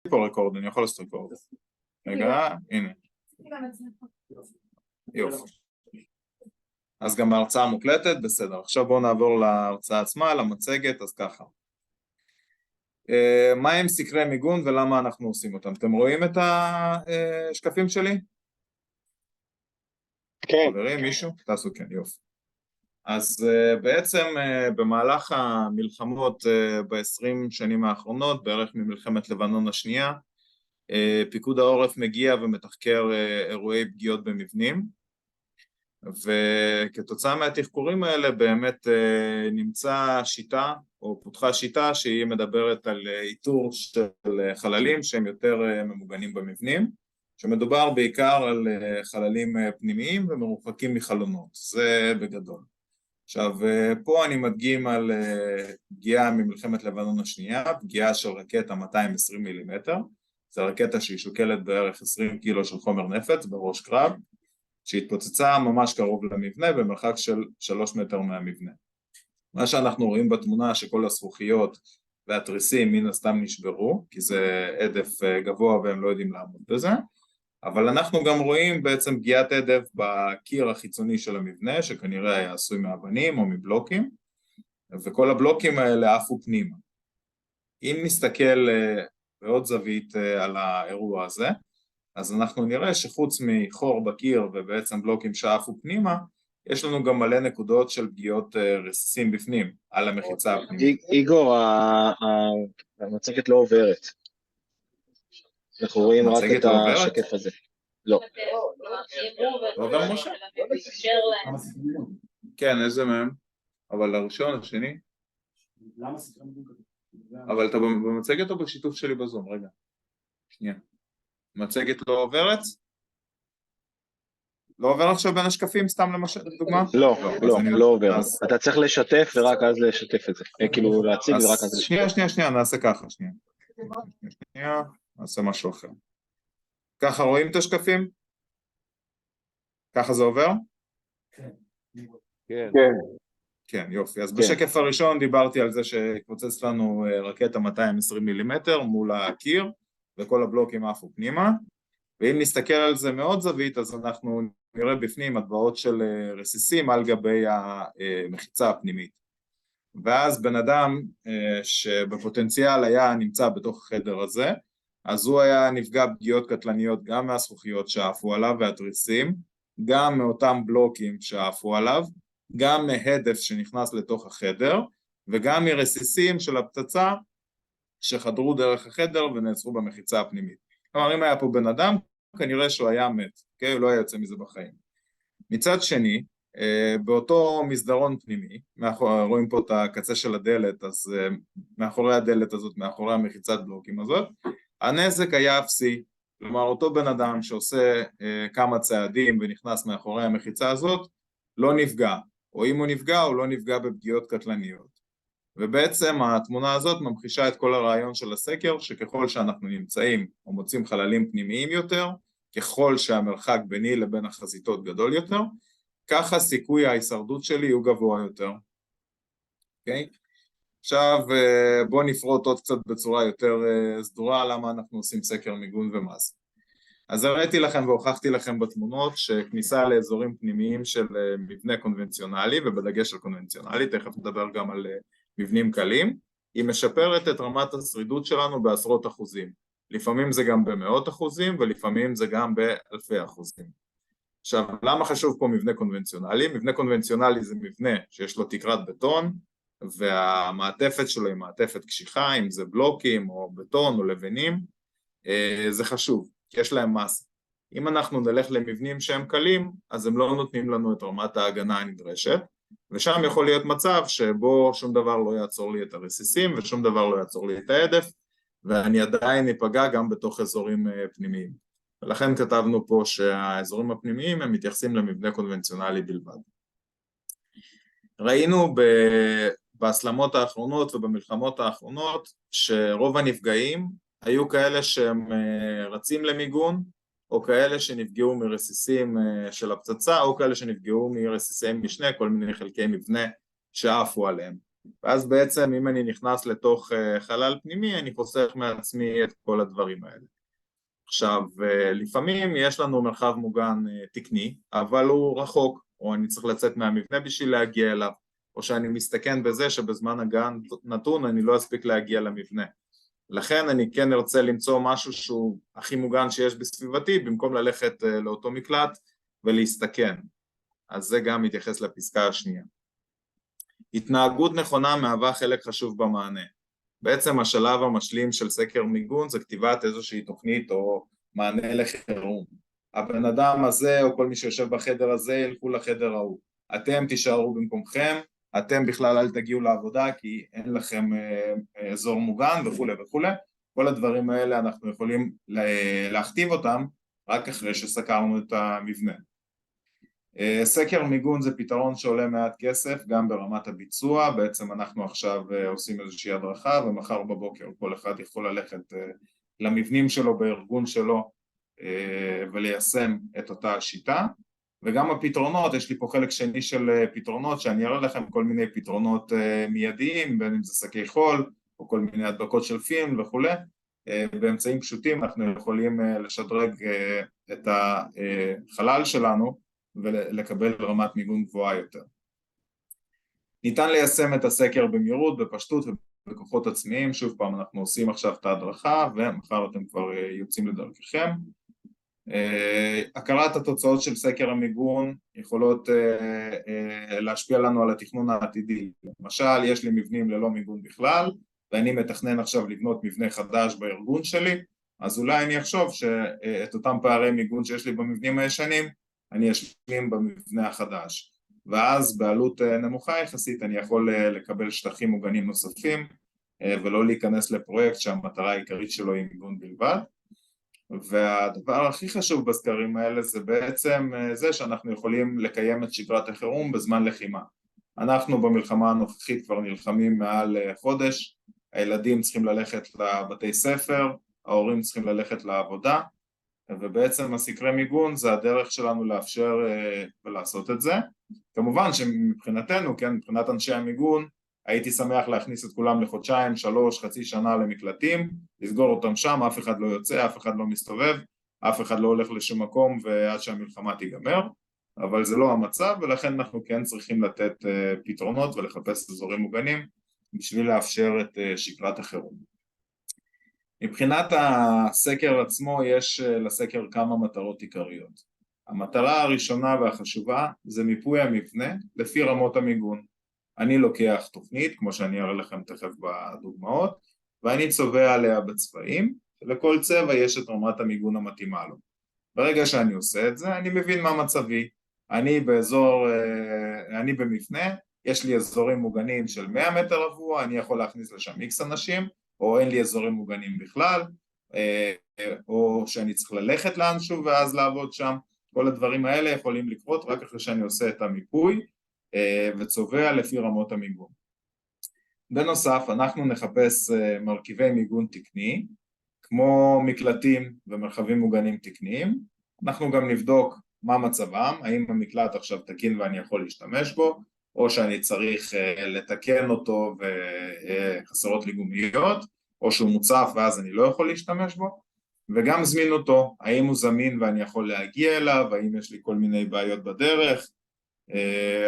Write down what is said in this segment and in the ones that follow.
פה רקורד, אני יכול לעשות רקורד. רגע, הנה. יופי. אז גם ההרצאה מוקלטת, בסדר. עכשיו בואו נעבור להרצאה עצמה, למצגת, אז ככה. מה הם סקרי מיגון ולמה אנחנו עושים אותם? אתם רואים את השקפים שלי? כן. חברים, מישהו? תעשו כן, יופי. אז בעצם במהלך המלחמות ב-20 שנים האחרונות, בערך ממלחמת לבנון השנייה, פיקוד העורף מגיע ומתחקר אירועי פגיעות במבנים, וכתוצאה מהתחקורים האלה באמת נמצא שיטה או פותחה שיטה שהיא מדברת על איתור של חללים שהם יותר ממוגנים במבנים, שמדובר בעיקר על חללים פנימיים ומרוחקים מחלונות, זה בגדול. עכשיו פה אני מדגים על פגיעה ממלחמת לבנון השנייה, פגיעה של רקטה 220 מילימטר, זו רקטה שהיא שוקלת בערך 20 קילו של חומר נפץ בראש קרב, שהתפוצצה ממש קרוב למבנה במרחק של 3 מטר מהמבנה. מה שאנחנו רואים בתמונה שכל הזכוכיות והתריסים מן הסתם נשברו, כי זה עדף גבוה והם לא יודעים לעמוד בזה, אבל אנחנו גם רואים בעצם פגיעת עדף בקיר החיצוני של המבנה, שכנראה היה עשוי מאבנים או מבלוקים, וכל הבלוקים האלה עפו פנימה. אם נסתכל בעוד זווית על האירוע הזה, אז אנחנו נראה שחוץ מחור בקיר ובעצם בלוקים שעפו פנימה, יש לנו גם מלא נקודות של פגיעות רסיסים בפנים, על המחיצה הפנימית. איגור, המצגת לא עוברת. אנחנו רואים רק את השקף הזה. לא. לא עובר משה? כן, איזה מהם? אבל הראשון, השני? למה סקרי מיגון כתוב? אבל אתה במצגת או בשיתוף שלי בזום? רגע. שנייה. מצגת לא עוברת? לא עובר עכשיו בין השקפים סתם למשל, דוגמה? לא עובר. אתה צריך לשתף ורק אז לשתף את זה. כאילו להציג ורק אז לשתף. שנייה, נעשה ככה, שנייה, נעשה משהו אחר. ככה רואים את השקפים? ככה זה עובר? כן. כן, יופי. אז בשקף הראשון דיברתי על זה שקבוצץ לנו רקטה 220 מילימטר מול הקיר, וכל הבלוקים עפו פנימה, ואם נסתכל על זה מאוד זווית, אז אנחנו נראה בפנים הטבעות של רסיסים על גבי המחיצה הפנימית. ואז בן אדם שבפוטנציאל היה נמצא בתוך החדר הזה, אז הוא היה נפגע פגיעות קטלניות גם מהזכוכיות שעפו עליו והתריסים, גם מאותם בלוקים שעפו עליו, גם מהדף שנכנס לתוך החדר, וגם מרסיסים של הפצצה שחדרו דרך החדר ונעצרו במחיצה הפנימית. כלומר, אם היה פה בן אדם, כנראה שהוא היה מת, okay? הוא לא היה יוצא מזה בחיים. מצד שני, באותו מסדרון פנימי, רואים פה את הקצה של הדלת, אז מאחורי הדלת הזאת, מאחורי המחיצת בלוקים הזאת, הנזק היה אפסי. כלומר, אותו בן אדם שעושה כמה צעדים ונכנס מאחורי המחיצה הזאת, לא נפגע, או אם הוא נפגע, הוא לא נפגע בפגיעות קטלניות. ובעצם התמונה הזאת ממחישה את כל הרעיון של הסקר, שככל שאנחנו נמצאים או מוצאים חללים פנימיים יותר, ככל שהמרחק ביני לבין החזיתות גדול יותר, ככה סיכוי ההישרדות שלי הוא גבוה יותר. אוקיי? עכשיו בואו נפרוט עוד קצת בצורה יותר סדורה למה אנחנו עושים סקר מיגון ומה זה. אז הראיתי לכם והוכחתי לכם בתמונות שכניסה לאזורים פנימיים של מבנה קונבנציונלי, ובדגש על קונבנציונלי, תכף נדבר גם על מבנים קלים, היא משפרת את רמת השרידות שלנו בעשרות אחוזים. לפעמים זה גם במאות אחוזים ולפעמים זה גם באלפי אחוזים. עכשיו, למה חשוב פה מבנה קונבנציונלי? מבנה קונבנציונלי זה מבנה שיש לו תקרת בטון, והמעטפת שלו היא מעטפת קשיחה, אם זה בלוקים או בטון או לבנים, זה חשוב, כי יש להם מסה. אם אנחנו נלך למבנים שהם קלים, אז הם לא נותנים לנו את רמת ההגנה הנדרשת, ושם יכול להיות מצב שבו שום דבר לא יעצור לי את הרסיסים, ושום דבר לא יעצור לי את העדף, ואני עדיין אפגע גם בתוך אזורים פנימיים. ולכן כתבנו פה שהאזורים הפנימיים הם מתייחסים למבנה קונבנציונלי בלבד. ראינו בהסלמות האחרונות ובמלחמות האחרונות שרוב הנפגעים היו כאלה שהם רצים למיגון, או כאלה שנפגעו מרסיסים של הפצצה, או כאלה שנפגעו מרסיסי משנה, כל מיני חלקי מבנה שעפו עליהם. ואז בעצם אם אני נכנס לתוך חלל פנימי, אני חוסך מעצמי את כל הדברים האלה. עכשיו, לפעמים יש לנו מרחב מוגן תקני, אבל הוא רחוק, או אני צריך לצאת מהמבנה בשביל להגיע אליו, או שאני מסתכן בזה שבזמן הגן נתון אני לא אספיק להגיע למבנה. לכן אני כן ארצה למצוא משהו שהוא הכי מוגן שיש בסביבתי, במקום ללכת לאותו מקלט ולהסתכן. אז זה גם מתייחס לפסקה השנייה. התנהגות נכונה מהווה חלק חשוב במענה. בעצם השלב המשלים של סקר מיגון זה כתיבת איזושהי תוכנית או מענה לחירום. הבן אדם הזה או כל מי שיושב בחדר הזה ילכו לחדר ההוא. אתם תישארו במקומכם, אתם בכלל אל תגיעו לעבודה כי אין לכם אזור מוגן וכו' וכו'. כל הדברים האלה אנחנו יכולים להכתיב אותם רק אחרי שסקרנו את המבנה. סקר מיגון זה פתרון שעולה מעט כסף גם ברמת הביצוע, בעצם אנחנו עכשיו עושים איזושהי הדרכה ומחר בבוקר כל אחד יכול ללכת למבנים שלו בארגון שלו וליישם את אותה השיטה. וגם הפתרונות, יש לי פה חלק שני של פתרונות שאני אראה לכם כל מיני פתרונות מיידיים, בין אם זה שקי חול או כל מיני הדבקות של פילם וכו'. באמצעים פשוטים אנחנו יכולים לשדרג את החלל שלנו ולקבל רמת מיגון גבוהה יותר. ניתן ליישם את הסקר במהירות, בפשטות ובכוחות עצמיים. שוב פעם אנחנו עושים עכשיו את ההדרכה ומחר אתם כבר יוצאים לדרככם. הכרת התוצאות של סקר המיגון יכולות להשפיע לנו על התכנון העתידי. למשל, יש לי מבנים ללא מיגון בכלל ואני מתכנן עכשיו לבנות מבנה חדש בארגון שלי, אז אולי אני אחשוב שאת אותם פערי מיגון שיש לי במבנים הישנים אני אשלים במבנה החדש, ואז בעלות נמוכה יחסית אני יכול לקבל שטחים מוגנים נוספים ולא להיכנס לפרויקט שהמטרה העיקרית שלו היא מיגון בלבד. והדבר הכי חשוב בסקרים האלה זה בעצם זה שאנחנו יכולים לקיים את שגרת החירום בזמן לחימה. אנחנו במלחמה הנוכחית כבר נלחמים מעל חודש, הילדים צריכים ללכת לבתי ספר, ההורים צריכים ללכת לעבודה, ובעצם הסקרי מיגון זה הדרך שלנו לאפשר ולעשות את זה. כמובן שמבחינתנו, כן, מבחינת אנשי המיגון, הייתי שמח להכניס את כולם לחודשיים, 3, חצי שנה למקלטים, לסגור אותם שם, אף אחד לא יוצא, אף אחד לא מסתובב, אף אחד לא הולך לשום מקום ועד שהמלחמה תיגמר, אבל זה לא המצב, ולכן אנחנו כן צריכים לתת פתרונות ולחפש אזורים מוגנים בשביל לאפשר את שגרת החירום. מבחינת הסקר עצמו יש לסקר כמה מטרות עיקריות. המטרה הראשונה והחשובה זה מיפוי המבנה לפי רמות המיגון. אני לוקח תוכנית, כמו שאני אראה לכם תכף בדוגמאות, ואני צובע עליה בצבעים, ולכל צבע יש את רמת המיגון המתאימה לו. ברגע שאני עושה את זה, אני מבין מה מצבי. אני במבנה, יש לי אזורים מוגנים של 100 מטר רבוע, אני יכול להכניס לשם איקס אנשים, או אין לי אזורים מוגנים בכלל, או שאני צריך ללכת לאנשהו ואז לעבוד שם. כל הדברים האלה יכולים לקרות רק אחרי שאני עושה את המיפוי וצובע לפי רמות המיגון. בנוסף, אנחנו נחפש מרכיבי מיגון תקני, כמו מקלטים ומרחבים מוגנים תקניים. אנחנו גם נבדוק מה מצבם, האם המקלט עכשיו תקין ואני יכול להשתמש בו, או שאני צריך לתקן אותו וחסרות לי גומיות, או שהוא מוצף ואז אני לא יכול להשתמש בו, וגם זמינותו, האם הוא זמין ואני יכול להגיע אליו, האם יש לי כל מיני בעיות בדרך,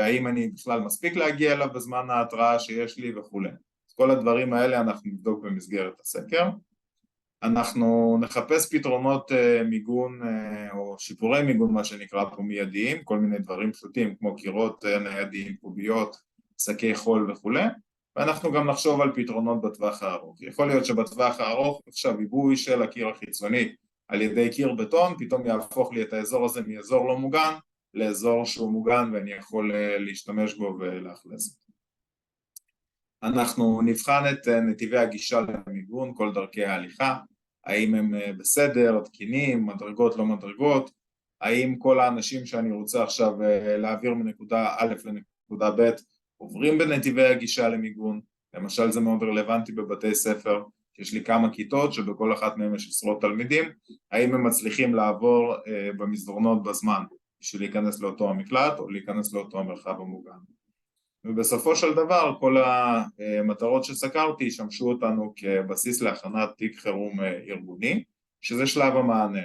האם אני בכלל מספיק להגיע אליו בזמן ההתראה שיש לי וכו'. אז כל הדברים האלה אנחנו נבדוק במסגרת הסקר. אנחנו נחפש פתרונות מיגון או שיפורי מיגון, מה שנקרא פה מיידיים, כל מיני דברים פשוטים כמו קירות ניידים, קוביות, שקי חול וכו'. ואנחנו גם נחשוב על פתרונות בטווח הארוך. יכול להיות שבטווח הארוך עכשיו עיבוי של הקיר החיצוני על ידי קיר בטון, פתאום יהפוך לי את האזור הזה מאזור לא מוגן לאזור שהוא מוגן ואני יכול להשתמש בו ולאכלס. אנחנו נבחן את נתיבי הגישה למיגון, כל דרכי ההליכה, האם הם בסדר, תקינים, מדרגות לא מדרגות, האם כל האנשים שאני רוצה עכשיו להעביר מנקודה א' לנקודה ב' עוברים בנתיבי הגישה למיגון. למשל זה מאוד רלוונטי בבתי ספר, יש לי כמה כיתות שבכל אחת מהם יש עשרות תלמידים, האם הם מצליחים לעבור במסדרונות בזמן בשביל להיכנס לאותו המקלט או להיכנס לאותו המרחב המוגן. ובסופו של דבר כל המטרות שסקרתי ישמשו אותנו כבסיס להכנת תיק חירום ארגוני, שזה שלב המענה.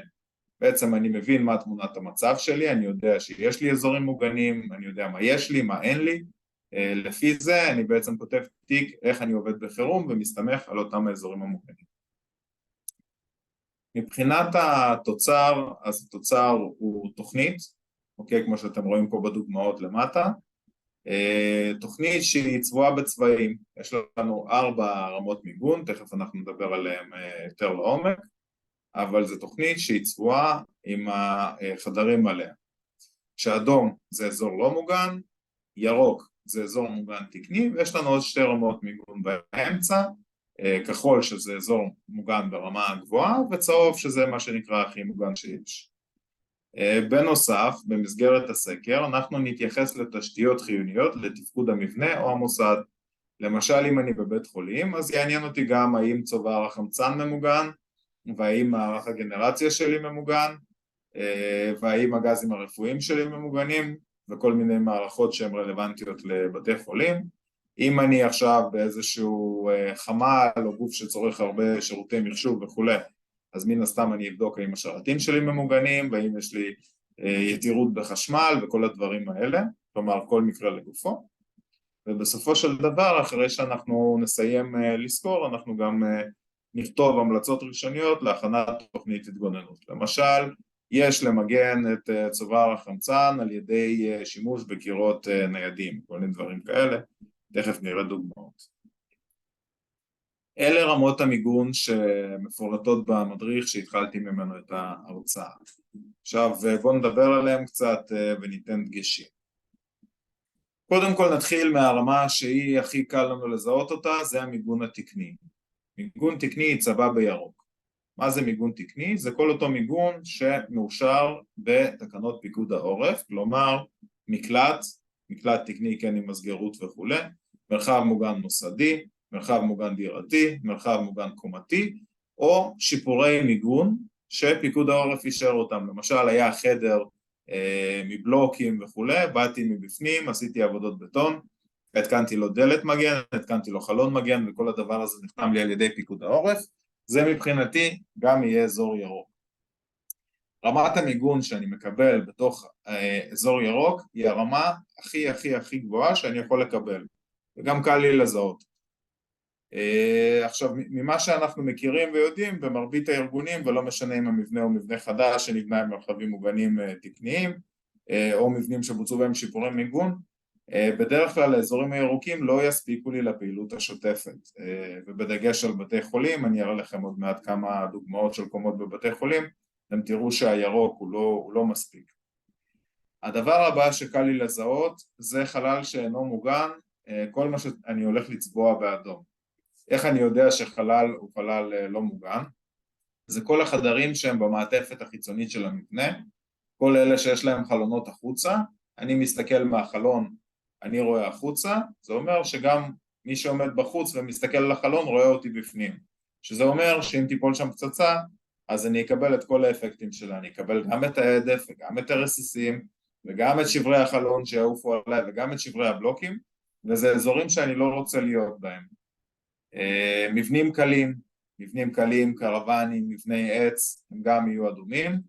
בעצם אני מבין מה תמונת המצב שלי, אני יודע שיש לי אזורים מוגנים, אני יודע מה יש לי, מה אין לי, לפי זה אני בעצם כותב תיק איך אני עובד בחירום ומסתמך על אותם האזורים המוגנים. מבחינת התוצר, אז התוצר הוא תוכנית, אוקיי, כמו שאתם רואים פה בדוגמאות למטה, תוכנית שהיא צבועה בצבעים, יש לנו 4 רמות מיגון, תכף אנחנו נדבר עליהן יותר לעומק, אבל זו תוכנית שהיא צבועה עם החדרים עליה. שאדום זה אזור לא מוגן, ירוק זה אזור מוגן תקני, ויש לנו עוד 2 רמות מיגון באמצע, כחול שזה אזור מוגן ברמה הגבוהה, וצהוב שזה מה שנקרא הכי מוגן שיש. בנוסף, במסגרת הסקר, אנחנו נתייחס לתשתיות חיוניות לתפקוד המבנה או המוסד. למשל, אם אני בבית חולים, אז יעניין אותי גם האם צובר החמצן ממוגן, והאם מערך הגנרציה שלי ממוגן, והאם הגזים הרפואיים שלי ממוגנים, וכל מיני מערכות שהן רלוונטיות לבתי חולים. אם אני עכשיו באיזשהו חמ"ל או גוף שצורך הרבה שירותי מחשוב וכו', אז מן הסתם אני אבדוק האם השרתים שלי ממוגנים, והאם יש לי יתירות בחשמל וכל הדברים האלה, כלומר כל מקרה לגופו. ובסופו של דבר, אחרי שאנחנו נסיים לסקור, אנחנו גם נכתוב המלצות ראשוניות להכנת תוכנית התגוננות. למשל, יש למגן את צובר החמצן על ידי שימוש בקירות ניידים, כל מיני דברים כאלה, תכף נראה דוגמאות. אלה רמות המיגון שמפורטות במדריך שהתחלתי ממנו את ההרצאה. עכשיו בואו נדבר עליהם קצת וניתן דגשים. קודם כל נתחיל מהרמה שהיא הכי קל לנו לזהות אותה, זה המיגון התקני. מיגון תקני יצבע בירוק. מה זה מיגון תקני? זה כל אותו מיגון שמאושר בתקנות פיקוד העורף, כלומר מקלט תקני כן עם מסגרות וכו', מרחב מוגן מוסדי, מרחב מוגן דירתי, מרחב מוגן קומתי, או שיפורי מיגון שפיקוד העורף אישר אותם. למשל היה חדר מבלוקים וכו', באתי מבפנים, עשיתי עבודות בטון, התקנתי לו דלת מגן, התקנתי לו חלון מגן, וכל הדבר הזה נחתם לי על ידי פיקוד העורף. זה מבחינתי גם יהיה אזור ירוק. רמת המיגון שאני מקבל בתוך אזור ירוק היא הרמה הכי גבוהה שאני יכול לקבל, וגם קל לי לזהות. עכשיו, ממה שאנחנו מכירים ויודעים במרבית הארגונים, ולא משנה אם המבנה הוא מבנה חדש שנבנה עם מרחבים מוגנים תקניים, או מבנים שבוצעו בהם שיפורי מיגון, בדרך כלל האזורים הירוקים לא יספיקו לי לפעילות השוטפת, ובדגש על בתי חולים, אני אראה לכם עוד מעט כמה דוגמאות של קומות בבתי חולים, אתם תראו שהירוק הוא לא מספיק. הדבר הבא שקל לי לזהות זה חלל שאינו מוגן, כל מה שאני הולך לצבוע באדום. איך אני יודע שחלל הוא חלל לא מוגן? זה כל החדרים שהם במעטפת החיצונית של המבנה, כל אלה שיש להם חלונות החוצה, אני מסתכל מהחלון, אני רואה החוצה, זה אומר שגם מי שעומד בחוץ ומסתכל על החלון רואה אותי בפנים, שזה אומר שאם תיפול שם פצצה, אז אני אקבל את כל האפקטים שלה, אני אקבל גם את ההדף וגם את הרסיסים, וגם את שברי החלון שיעופו עליי וגם את שברי הבלוקים, וזה אזורים שאני לא רוצה להיות בהם. מבנים קלים, קרוונים, מבני עץ, הם גם יהיו אדומים.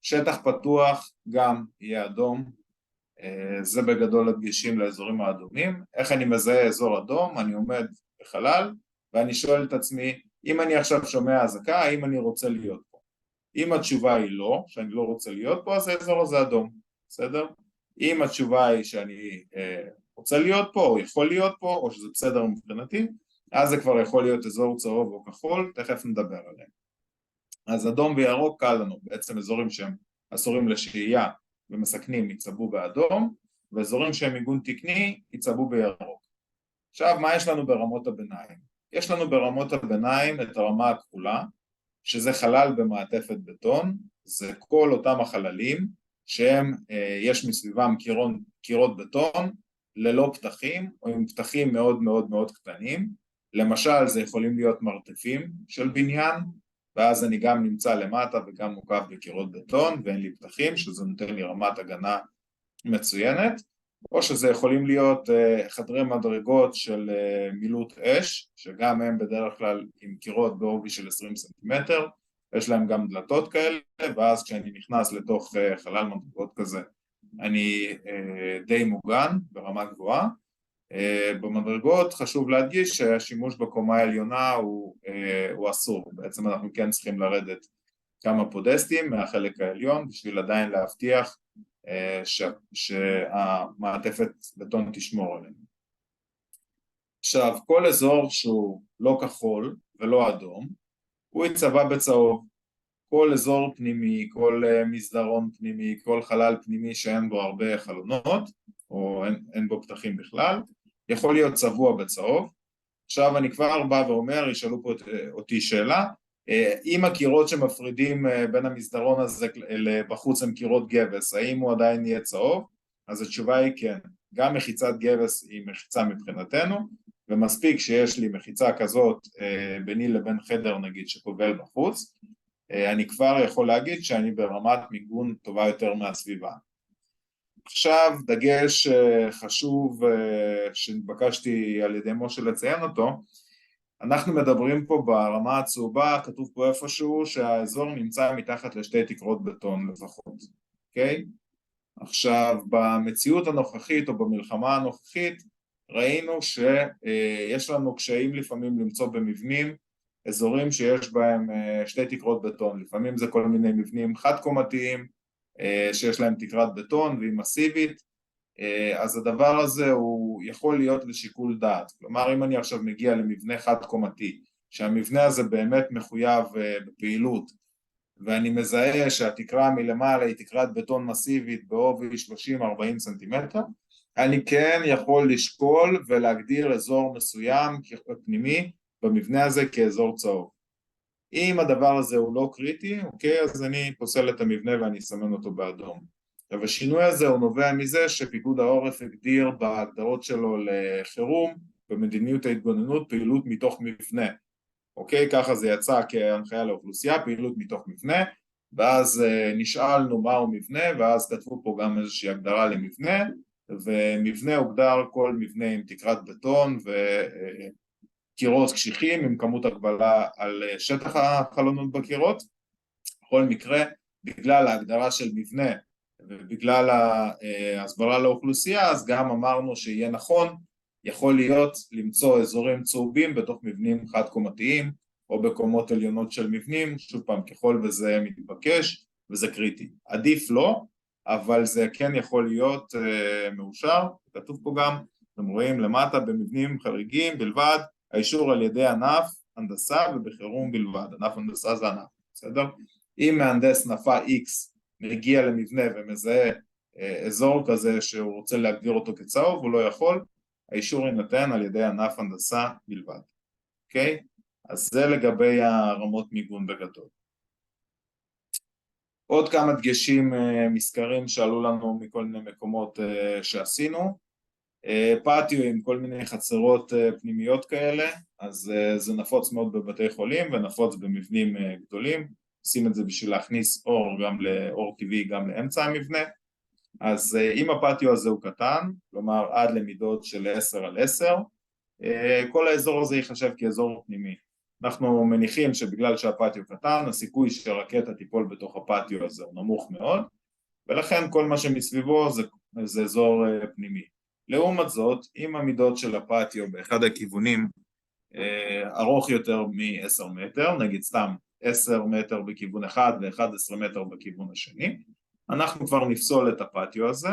שטח פתוח גם יהיה אדום, זה בגדול הדגשים לאזורים האדומים. איך אני מזהה אזור אדום? אני עומד בחלל ואני שואל את עצמי, אם אני עכשיו שומע אזעקה, האם אני רוצה להיות פה? אם התשובה היא לא, שאני לא רוצה להיות פה, אז האזור הזה אדום, בסדר? אם התשובה היא שאני רוצה להיות פה, או יכול להיות פה, או שזה בסדר מבחינתי, אז זה כבר יכול להיות אזור צהוב או כחול, תכף נדבר עליהם. אז אדום וירוק קל לנו, בעצם אזורים שהם אסורים לשהייה ומסכנים יצבעו באדום, ואזורים שהם מיגון תקני יצבעו בירוק. עכשיו, מה יש לנו ברמות הביניים? יש לנו ברמות הביניים את הרמה הכחולה, שזה חלל במעטפת בטון, זה כל אותם החללים שהם, יש מסביבם קירות בטון, ללא פתחים, או עם פתחים מאוד מאוד מאוד קטנים, למשל זה יכולים להיות מרתפים של בניין, ואז אני גם נמצא למטה וגם מוקף בקירות בטון, ואין לי פתחים, שזה נותן לי רמת הגנה מצוינת, או שזה יכולים להיות חדרי מדרגות של מילוט אש, שגם הם בדרך כלל עם קירות בעובי של 20 סנטימטר, יש להם גם דלתות כאלה, ואז כשאני נכנס לתוך חלל מדרגות כזה, אני די מוגן ברמה גבוהה. במדרגות חשוב להדגיש שהשימוש בקומה העליונה הוא אסור, בעצם אנחנו כן צריכים לרדת כמה פודסטים מהחלק העליון בשביל עדיין להבטיח שהמעטפת בטון תשמור עלינו. עכשיו, כל אזור שהוא לא כחול ולא אדום, הוא יצבע בצהוב. כל אזור פנימי, כל מסדרון פנימי, כל חלל פנימי שאין בו הרבה חלונות, או אין בו פתחים בכלל, יכול להיות צבוע בצהוב. עכשיו אני כבר בא ואומר, ישאלו פה אותי שאלה, אם הקירות שמפרידים בין המסדרון הזה בחוץ הם קירות גבס, האם הוא עדיין יהיה צהוב? אז התשובה היא כן, גם מחיצת גבס היא מחיצה מבחינתנו, ומספיק שיש לי מחיצה כזאת ביני לבין חדר נגיד שקובל בחוץ, אני כבר יכול להגיד שאני ברמת מיגון טובה יותר מהסביבה. עכשיו דגש חשוב שנתבקשתי על ידי משה לציין אותו, אנחנו מדברים פה ברמה הצהובה, כתוב פה איפשהו שהאזור נמצא מתחת לשתי תקרות בטון לפחות, אוקיי? עכשיו במציאות הנוכחית או במלחמה הנוכחית ראינו שיש לנו קשיים לפעמים למצוא במבנים אזורים שיש בהם שתי תקרות בטון, לפעמים זה כל מיני מבנים חד-קומתיים שיש להם תקרת בטון והיא מסיבית, אז הדבר הזה הוא יכול להיות לשיקול דעת, כלומר אם אני עכשיו מגיע למבנה חד-קומתי שהמבנה הזה באמת מחויב בפעילות ואני מזהה שהתקרה מלמעלה היא תקרת בטון מסיבית בעובי 30-40 סנטימטר, אני כן יכול לשקול ולהגדיר אזור מסוים פנימי במבנה הזה כאזור צהוב. אם הדבר הזה הוא לא קריטי, אוקיי, אז אני פוסל את המבנה ואני אסמן אותו באדום. עכשיו השינוי הזה הוא נובע מזה שפיקוד העורף הגדיר בהגדרות שלו לחירום במדיניות ההתגוננות פעילות מתוך מבנה. אוקיי, ככה זה יצא כהנחיה לאוכלוסייה, פעילות מתוך מבנה, ואז נשאלנו מהו מבנה, ואז כתבו פה גם איזושהי הגדרה למבנה, ומבנה הוגדר כל מבנה עם תקרת בטון וקירות קשיחים עם כמות הגבלה על שטח החלונות בקירות. בכל מקרה, בגלל ההגדרה של מבנה ובגלל ההסברה לאוכלוסייה, אז גם אמרנו שיהיה נכון, יכול להיות למצוא אזורים צהובים בתוך מבנים חד-קומתיים או בקומות עליונות של מבנים, שוב פעם ככל וזה מתבקש וזה קריטי. עדיף לא, אבל זה כן יכול להיות מאושר, כתוב פה גם, אתם רואים למטה במבנים חריגים בלבד, האישור על ידי ענף הנדסה ובחירום בלבד, ענף הנדסה זה ענף, בסדר? אם מהנדס נפה X מגיע למבנה ומזהה אזור כזה שהוא רוצה להגדיר אותו כצהוב, הוא לא יכול, האישור יינתן על ידי ענף הנדסה בלבד, אוקיי? אז זה לגבי הרמות מיגון בגדול. עוד כמה דגשים מסקרים שעלו לנו מכל מיני מקומות שעשינו, פאטיו עם כל מיני חצרות פנימיות כאלה, אז זה נפוץ מאוד בבתי חולים ונפוץ במבנים גדולים, עושים את זה בשביל להכניס אור טבעי גם לאמצע המבנה, אז אם הפאטיו הזה הוא קטן, כלומר עד למידות של 10x10, כל האזור הזה ייחשב כאזור פנימי. אנחנו מניחים שבגלל שהפאטיו קטן, הסיכוי שרקטה תיפול בתוך הפאטיו הזה הוא נמוך מאוד, ולכן כל מה שמסביבו זה אזור פנימי. לעומת זאת, אם המידות של הפאטיו באחד הכיוונים ארוך יותר מ-10 מטר, נגיד סתם 10 מטר בכיוון אחד ו-11 מטר בכיוון השני, אנחנו כבר נפסול את הפאטיו הזה,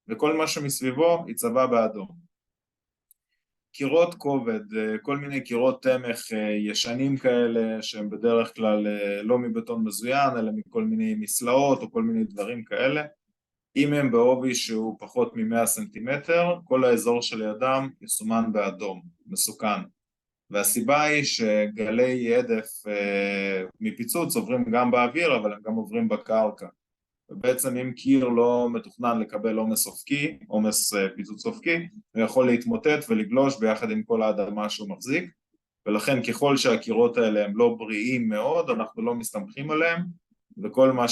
וכל מה שמסביבו יצבע באדום. קירות כובד, כל מיני קירות תמך ישנים כאלה, שהם בדרך כלל לא מבטון מזוין, אלא מכל מיני מסלעות או כל מיני דברים כאלה, אם הם בעובי שהוא פחות מ-100 סנטימטר, כל האזור שלידם יסומן באדום, מסוכן. והסיבה היא שגלי הדף מפיצוץ עוברים גם באוויר, אבל הם גם עוברים בקרקע. ובעצם אם קיר לא מתוכנן לקבל עומס אופקי, עומס פיצוץ אופקי, הוא יכול להתמוטט ולגלוש ביחד עם כל האדמה שהוא מחזיק, ולכן ככל שהקירות האלה הם לא בריאים מאוד, אנחנו לא מסתמכים עליהם, וכל מה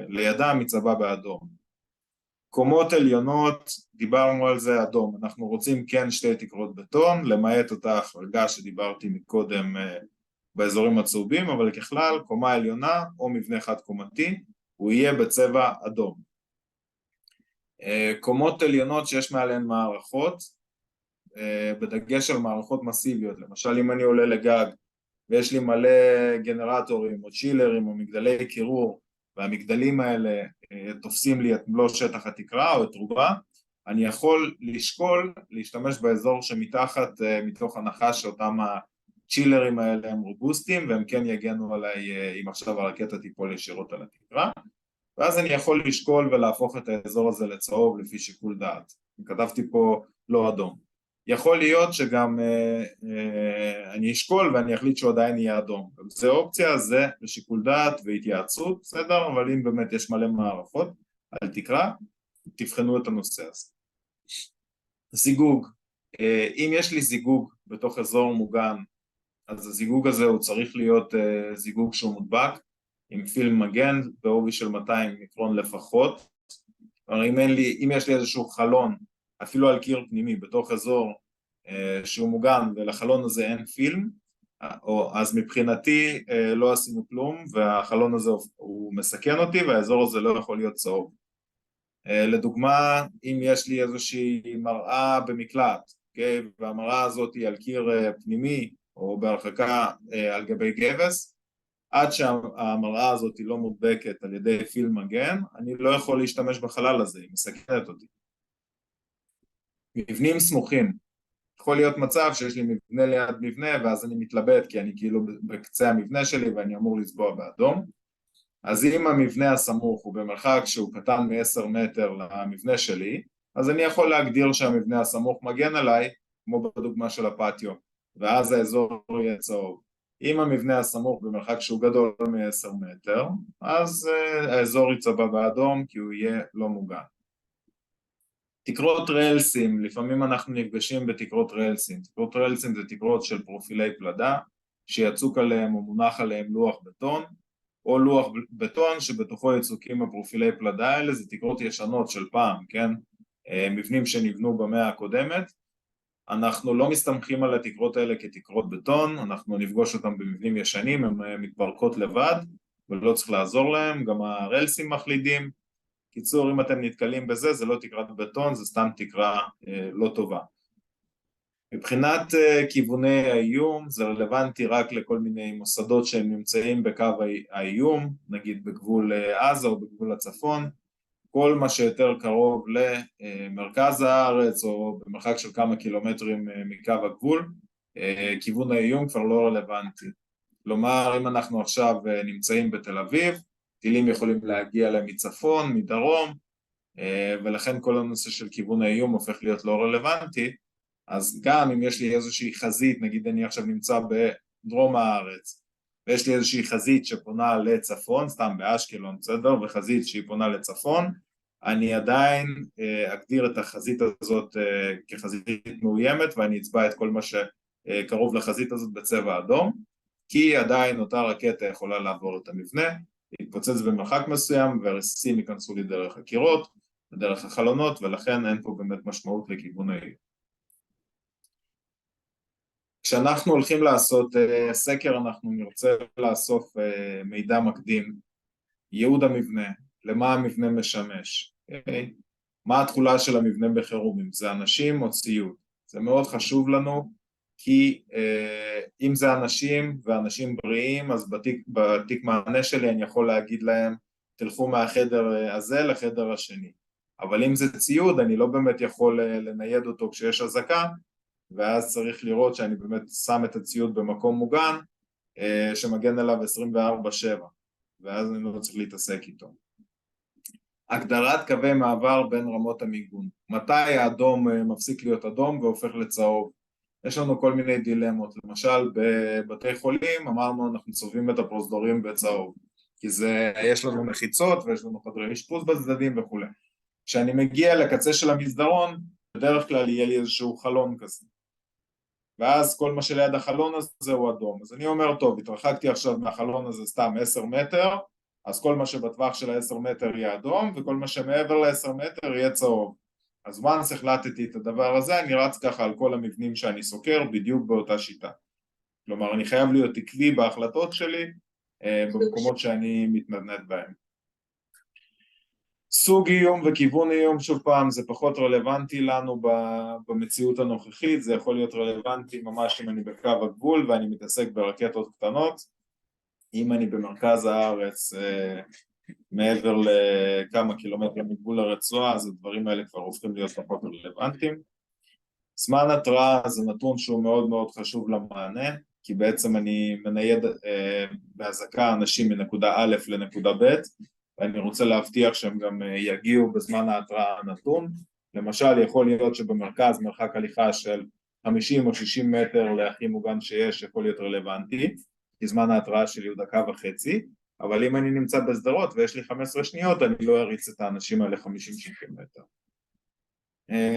שלידם יצבע באדום. קומות עליונות, דיברנו על זה אדום, אנחנו רוצים כן שתי תקרות בטון, למעט אותה החרגה שדיברתי מקודם באזורים הצהובים, אבל ככלל קומה עליונה או מבנה חד קומתי, הוא יהיה בצבע אדום. קומות עליונות שיש מעליהן מערכות, בדגש על מערכות מסיביות, למשל אם אני עולה לגג ויש לי מלא גנרטורים או צ'ילרים או מגדלי קירור, והמגדלים האלה תופסים לי את מלוא שטח התקרה או את רובה, אני יכול לשקול להשתמש באזור שמתחת, מתוך הנחה שאותם הצ'ילרים האלה הם רובוסטיים והם כן יגנו עליי אם עכשיו הרקטה תיפול ישירות על התקרה, ואז אני יכול לשקול ולהפוך את האזור הזה לצהוב לפי שיקול דעת. כתבתי פה לא אדום. יכול להיות שגם אני אשקול ואני אחליט שהוא עדיין יהיה אדום. זה אופציה, זה לשיקול דעת והתייעצות, בסדר? אבל אם באמת יש מלא מערכות על תקרה, תבחנו את הנושא הזה. זיגוג, אם יש לי זיגוג בתוך אזור מוגן, אז הזיגוג הזה הוא צריך להיות זיגוג שהוא מודבק, עם פילם מגן בעובי של 200 מיקרון לפחות. אבל אם יש לי איזשהו חלון, אפילו על קיר פנימי בתוך אזור שהוא מוגן ולחלון הזה אין פילם, אז מבחינתי לא עשינו כלום והחלון הזה הוא מסכן אותי והאזור הזה לא יכול להיות צהוב. לדוגמה, אם יש לי איזושהי מראה במקלט, okay, והמראה הזאת היא על קיר פנימי או בהרחקה על גבי גבס, עד שהמראה הזאת היא לא מודבקת על ידי פילם מגן, אני לא יכול להשתמש בחלל הזה, היא מסכנת אותי. מבנים סמוכים, יכול להיות מצב שיש לי מבנה ליד מבנה ואז אני מתלבט כי אני כאילו בקצה המבנה שלי ואני אמור לצבוע באדום. אז אם המבנה הסמוך הוא במרחק שהוא קטן מ-10 מטר למבנה שלי, אז אני יכול להגדיר שהמבנה הסמוך מגן עליי, כמו בדוגמה של הפטיו, ואז האזור יהיה צהוב. אם המבנה הסמוך במרחק שהוא גדול מ-10 מטר, אז האזור יצבע באדום כי הוא יהיה לא מוגן. תקרות רלסים, לפעמים אנחנו נפגשים בתקרות רלסים. תקרות רלסים זה תקרות של פרופילי פלדה, שיצוק עליהם או מונח עליהם לוח בטון, או לוח בטון שבתוכו יצוקים הפרופילי פלדה האלה, זה תקרות ישנות של פעם, כן? מבנים שנבנו במאה הקודמת. אנחנו לא מסתמכים על התקרות האלה כתקרות בטון, אנחנו נפגוש אותם במבנים ישנים, הן מתפרקות לבד, ולא צריך לעזור להם, גם הרלסים מחלידים. קיצור, אם אתם נתקלים בזה, זה לא תקרת בטון, זה סתם תקרה לא טובה. מבחינת כיווני האיום, זה רלוונטי רק לכל מיני מוסדות שהם נמצאים בקו האיום, נגיד בגבול עזה או בגבול הצפון, כל מה שיותר קרוב למרכז הארץ או במרחק של כמה קילומטרים מקו הגבול, כיוון האיום כבר לא רלוונטי. כלומר, אם אנחנו עכשיו נמצאים בתל אביב, טילים יכולים להגיע להם מצפון, מדרום, ולכן כל הנושא של כיוון האיום הופך להיות לא רלוונטי, אז גם אם יש לי איזושהי חזית, נגיד אני עכשיו נמצא בדרום הארץ, ויש לי איזושהי חזית שפונה לצפון, סתם באשקלון, בסדר, וחזית שהיא פונה לצפון, אני עדיין אגדיר את החזית הזאת כחזית מאוימת, ואני אצבע את כל מה שקרוב לחזית הזאת בצבע אדום, כי עדיין אותה רקטה יכולה לעבור את המבנה, להתפוצץ במרחק מסוים, והרסיסים ייכנסו לי דרך הקירות, דרך החלונות, ולכן אין פה באמת משמעות לכיוון האיום. כשאנחנו הולכים לעשות סקר, אנחנו נרצה לאסוף מידע מקדים, ייעוד המבנה, למה המבנה משמש, מה התכולה של המבנה בחירום, אם זה אנשים או ציוד. זה מאוד חשוב לנו, כי אם זה אנשים ואנשים בריאים, אז בתיק מענה שלי אני יכול להגיד להם, תלכו מהחדר הזה לחדר השני. אבל אם זה ציוד, אני לא באמת יכול לנייד אותו כשיש אזעקה, ואז צריך לראות שאני באמת שם את הציוד במקום מוגן, שמגן עליו 24/7, ואז אני לא צריך להתעסק איתו. הגדרת קווי מעבר בין רמות המיגון. מתי האדום מפסיק להיות אדום והופך לצהוב? יש לנו כל מיני דילמות, למשל בבתי חולים אמרנו אנחנו צובעים את הפרוזדורים בצהוב, כי יש לנו מחיצות ויש לנו חדרי אשפוז בצדדים וכו'. כשאני מגיע לקצה של המסדרון, בדרך כלל יהיה לי איזשהו חלון כזה. ואז כל מה שליד החלון הזה הוא אדום. אז אני אומר, טוב, התרחקתי עכשיו מהחלון הזה סתם 10 מטר, אז כל מה שבטווח של 10 מטר יהיה אדום, וכל מה שמעבר ל10 מטר יהיה צהוב. אז once החלטתי את הדבר הזה, אני רץ ככה על כל המבנים שאני סוקר, בדיוק באותה שיטה. כלומר, אני חייב להיות עקבי בהחלטות שלי, במקומות שאני מתנדנד בהם. סוג איום וכיוון איום, שוב פעם, זה פחות רלוונטי לנו במציאות הנוכחית, זה יכול להיות רלוונטי ממש אם אני בקו הגבול ואני מתעסק ברקטות קטנות, אם אני במרכז הארץ מעבר לכמה קילומטר מגבול הרצועה, אז הדברים האלה כבר הופכים להיות פחות רלוונטיים. זמן התראה זה נתון שהוא מאוד מאוד חשוב למענה, כי בעצם אני מנייד בהזעקה אנשים מנקודה א' לנקודה ב', ואני רוצה להבטיח שהם גם יגיעו בזמן ההתראה הנתון. למשל, יכול להיות שבמרכז מרחק הליכה של 50 או 60 מטר להכי מוגן שיש יכול להיות רלוונטי, כי זמן ההתראה שלי הוא דקה וחצי, אבל אם אני נמצא בסדרות ויש לי 15 שניות, אני לא אריץ את האנשים האלה 50-60 מטר.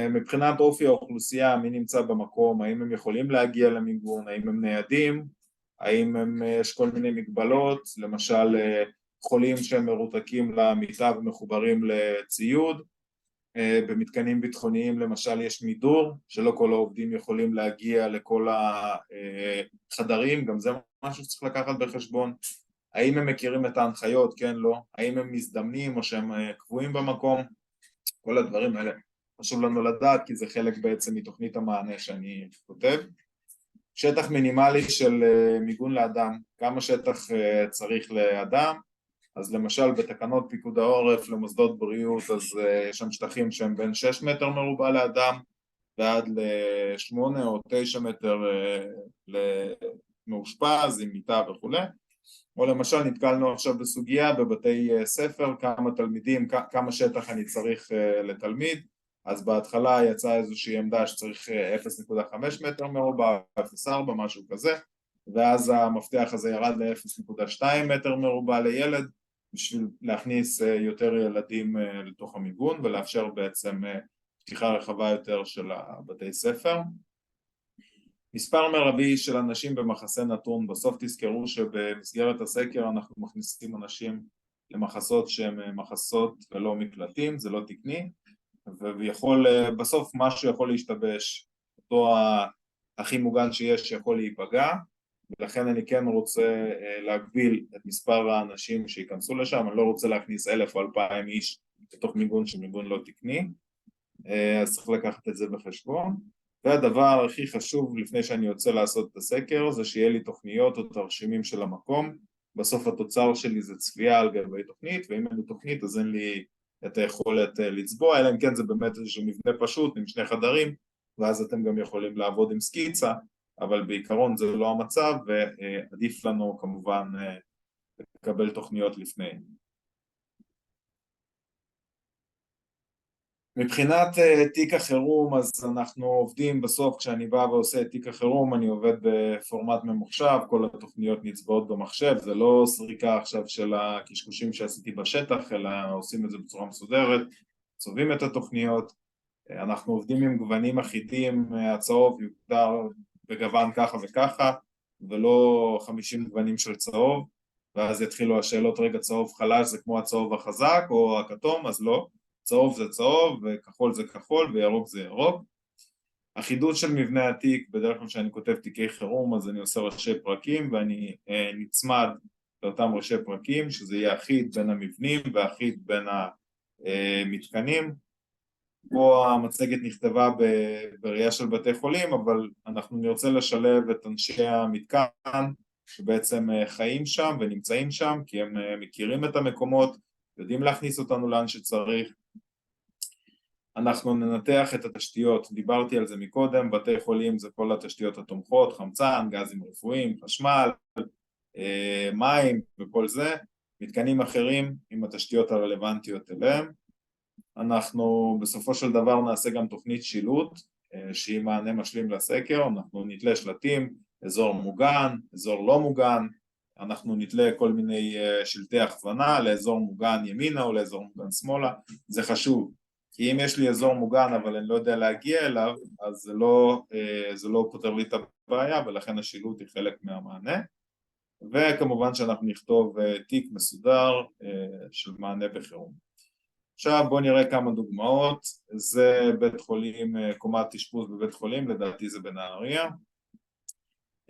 מבחינת אופי האוכלוסייה, מי נמצא במקום, האם הם יכולים להגיע למיגון, האם הם ניידים, האם יש כל מיני מגבלות, למשל חולים שהם מרותקים למיטה ומחוברים לציוד, במתקנים ביטחוניים למשל יש מידור, שלא כל העובדים יכולים להגיע לכל החדרים, גם זה משהו שצריך לקחת בחשבון, האם הם מכירים את ההנחיות, כן, לא, האם הם מזדמנים או שהם קבועים במקום, כל הדברים האלה חשוב לנו לדעת כי זה חלק בעצם מתוכנית המענה שאני כותב. שטח מינימלי של מיגון לאדם, כמה שטח צריך לאדם, אז למשל בתקנות פיקוד העורף למוסדות בריאות אז יש שם שטחים שהם בין 6 מטר מרובע לאדם ועד ל8 או 9 מטר למאושפז עם מיטה וכו'. או למשל נתקלנו עכשיו בסוגיה בבתי ספר, כמה תלמידים, כמה שטח אני צריך לתלמיד, אז בהתחלה יצאה איזושהי עמדה שצריך 0.5 מטר מרובע, 0.4 משהו כזה, ואז המפתח הזה ירד ל-0.2 מטר מרובע לילד, בשביל להכניס יותר ילדים לתוך המיגון ולאפשר בעצם פתיחה רחבה יותר של הבתי ספר. מספר מרבי של אנשים במחסה נתון, בסוף תזכרו שבמסגרת הסקר אנחנו מכניסים אנשים למחסות שהן מחסות ולא מקלטים, זה לא תקני, ויכול, בסוף משהו יכול להשתבש, אותו הכי מוגן שיש יכול להיפגע, ולכן אני כן רוצה להגביל את מספר האנשים שיכנסו לשם, אני לא רוצה להכניס 1,000 או 2,000 איש לתוך מיגון שמיגון לא תקני, אז צריך לקחת את זה בחשבון. והדבר הכי חשוב לפני שאני יוצא לעשות את הסקר זה שיהיה לי תוכניות או תרשימים של המקום, בסוף התוצר שלי זה צביעה על גבי תוכנית, ואם אין לי תוכנית אז אין לי את היכולת לצבוע, אלא אם כן זה באמת איזשהו מבנה פשוט עם 2 חדרים, ואז אתם גם יכולים לעבוד עם סקיצה, אבל בעיקרון זה לא המצב, ועדיף לנו כמובן לקבל תוכניות לפני. מבחינת תיק החירום, אז אנחנו עובדים בסוף, כשאני בא ועושה את תיק החירום, אני עובד בפורמט ממוחשב, כל התוכניות נצבעות במחשב, זה לא סריקה עכשיו של הקשקושים שעשיתי בשטח, אלא עושים את זה בצורה מסודרת, צובעים את התוכניות, אנחנו עובדים עם גוונים אחידים, הצהוב יוגדר בגוון ככה וככה, ולא 50 גוונים של צהוב, ואז יתחילו השאלות, רגע צהוב חלש זה כמו הצהוב החזק או הכתום, אז לא. צהוב זה צהוב, וכחול זה כחול, וירוק זה ירוק. החידוד של מבנה התיק, בדרך כלל כשאני כותב תיקי חירום, אז אני עושה ראשי פרקים, ואני נצמד לאותם ראשי פרקים, שזה יהיה אחיד בין המבנים, ואחיד בין המתקנים. פה המצגת נכתבה בראייה של בתי חולים, אבל אנחנו נרצה לשלב את אנשי המתקן, שבעצם חיים שם ונמצאים שם, כי הם מכירים את המקומות, יודעים להכניס אותנו לאן שצריך. אנחנו ננתח את התשתיות, דיברתי על זה מקודם, בתי חולים זה כל התשתיות התומכות, חמצן, גזים רפואיים, חשמל, מים וכל זה, מתקנים אחרים עם התשתיות הרלוונטיות אליהם. אנחנו בסופו של דבר נעשה גם תוכנית שילוט, שהיא מענה משלים לסקר, אנחנו נתלה שלטים, אזור מוגן, אזור לא מוגן, אנחנו נתלה כל מיני שלטי הכוונה לאזור מוגן ימינה או לאזור מוגן שמאלה, זה חשוב, כי אם יש לי אזור מוגן אבל אני לא יודע להגיע אליו, אז זה לא פותר לי את הבעיה, ולכן השילוט היא חלק מהמענה. וכמובן שאנחנו נכתוב תיק מסודר של מענה בחירום. עכשיו בואו נראה כמה דוגמאות. זה בית חולים, קומת אשפוז בבית חולים, לדעתי זה בנהריה.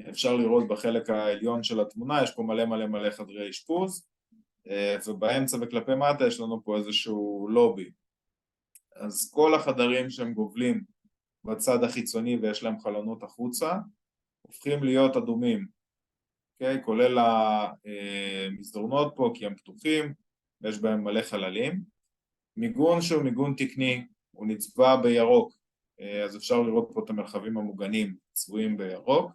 אפשר לראות בחלק העליון של התמונה, יש פה מלא חדרי אשפוז, ובאמצע וכלפי מטה יש לנו פה איזשהו לובי. אז כל החדרים שהם גובלים בצד החיצוני ויש להם חלונות החוצה, הופכים להיות אדומים, okay? כולל המסדרונות פה כי הם פתוחים, ויש בהם מלא חללים. מיגון שהוא מיגון תקני, הוא נצבע בירוק, אז אפשר לראות פה את המרחבים המוגנים צבועים בירוק.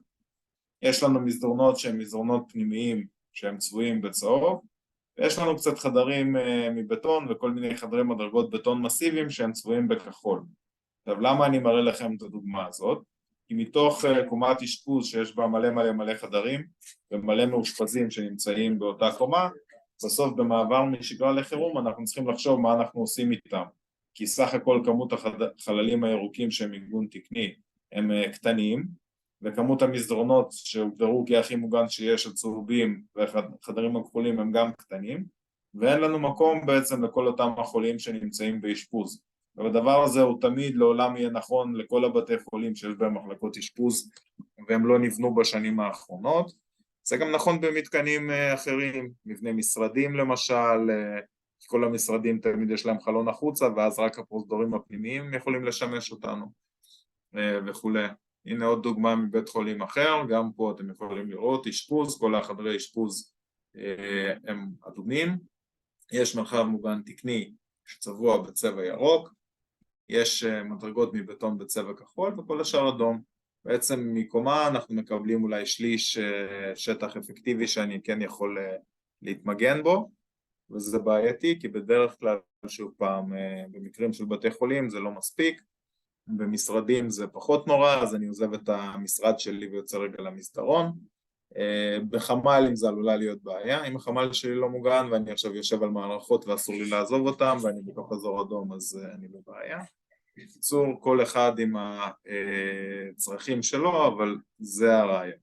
יש לנו מסדרונות שהם מסדרונות פנימיים שהם צבועים בצהוב, ויש לנו קצת חדרים מבטון וכל מיני חדרי מדרגות בטון מסיביים שהם צבועים בכחול. עכשיו למה אני מראה לכם את הדוגמה הזאת? כי מתוך קומת אשפוז שיש בה מלא חדרים ומלא מאושפזים שנמצאים באותה קומה, בסוף במעבר משגרה לחירום אנחנו צריכים לחשוב מה אנחנו עושים איתם, כי סך הכל כמות החללים הירוקים שהם מיגון תקני הם קטנים, וכמות המסדרונות שהוגדרו כהכי מוגן שיש הצהובים והחדרים הכחולים הם גם קטנים, ואין לנו מקום בעצם לכל אותם החולים שנמצאים באשפוז. והדבר הזה הוא תמיד לעולם יהיה נכון לכל הבתי חולים שיש בהם מחלקות אשפוז והם לא נבנו בשנים האחרונות. זה גם נכון במתקנים אחרים, מבני משרדים למשל, כל המשרדים תמיד יש להם חלון החוצה ואז רק הפרוזדורים הפנימיים יכולים לשמש אותנו וכו'. הנה עוד דוגמה מבית חולים אחר, גם פה אתם יכולים לראות אשפוז, כל החדרי אשפוז הם אדומים, יש מרחב מוגן תקני שצבוע בצבע ירוק, יש מדרגות מבטון בצבע כחול וכל השאר אדום. בעצם מקומה אנחנו מקבלים אולי שליש שטח אפקטיבי שאני כן יכול להתמגן בו, וזה בעייתי כי בדרך כלל שוב פעם במקרים של בתי חולים זה לא מספיק, במשרדים זה פחות נורא, אז אני עוזב את המשרד שלי ויוצא רגע למסדרון. בחמ"ל אם זה עלולה להיות בעיה, אם החמ"ל שלי לא מוגן ואני עכשיו יושב על מערכות ואסור לי לעזוב אותם ואני בתוך אזור אדום אז אני בבעיה. בקיצור, כל אחד עם הצרכים שלו, אבל זה הרעיון.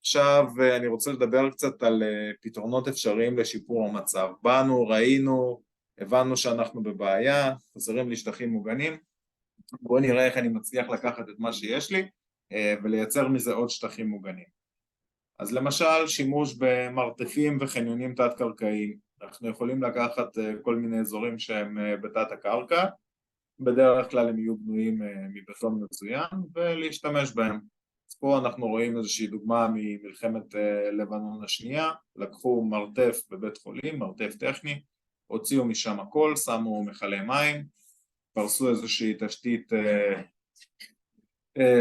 עכשיו אני רוצה לדבר קצת על פתרונות אפשריים לשיפור המצב. באנו, ראינו, הבנו שאנחנו בבעיה, חסרים לי שטחים מוגנים, בואו נראה איך אני מצליח לקחת את מה שיש לי ולייצר מזה עוד שטחים מוגנים. אז למשל שימוש במרתפים וחניונים תת-קרקעיים, אנחנו יכולים לקחת כל מיני אזורים שהם בתת הקרקע, בדרך כלל הם יהיו בנויים מבטון מצוין ולהשתמש בהם. אז פה אנחנו רואים איזושהי דוגמה ממלחמת לבנון השנייה, לקחו מרתף בבית חולים, מרתף טכני, הוציאו משם הכל, שמו מכלי מים, פרסו איזושהי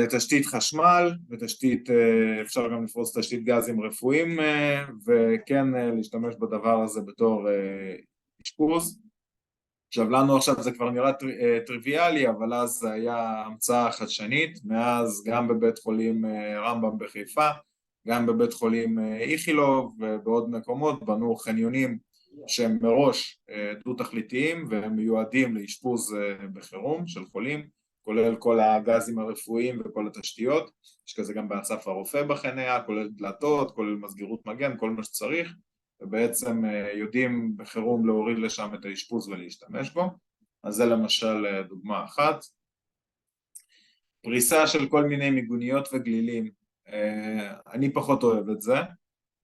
תשתית חשמל ותשתית, אפשר גם לפרוס תשתית גזים רפואיים וכן להשתמש בדבר הזה בתור אשפוז. עכשיו לנו עכשיו זה כבר נראה טריוויאלי, אבל אז זה היה המצאה חדשנית, מאז גם בבית חולים רמב"ם בחיפה, גם בבית חולים איכילוב ובעוד מקומות בנו חניונים שהם מראש דו-תכליתיים והם מיועדים לאשפוז בחירום של חולים, כולל כל הגזים הרפואיים וכל התשתיות, יש כזה גם באסף הרופא בחניה, כולל דלתות, כולל מסגרות מגן, כל מה שצריך, ובעצם יודעים בחירום להוריד לשם את האשפוז ולהשתמש בו. אז זה למשל דוגמה אחת. פריסה של כל מיני מיגוניות וגלילים, אני פחות אוהב את זה,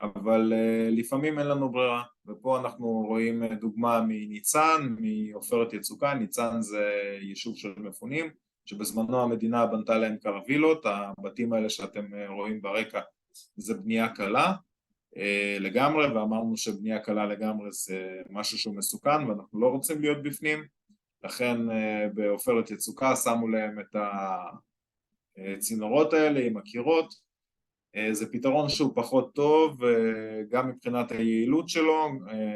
אבל לפעמים אין לנו ברירה, ופה אנחנו רואים דוגמה מניצן, מעופרת יצוקה. ניצן זה יישוב של מפונים, שבזמנו המדינה בנתה להם קרווילות, הבתים האלה שאתם רואים ברקע זה בנייה קלה לגמרי, ואמרנו שבנייה קלה לגמרי זה משהו שהוא מסוכן ואנחנו לא רוצים להיות בפנים, לכן בעופרת יצוקה שמו להם את הצינורות האלה עם הקירות. זה פתרון שהוא פחות טוב גם מבחינת היעילות שלו,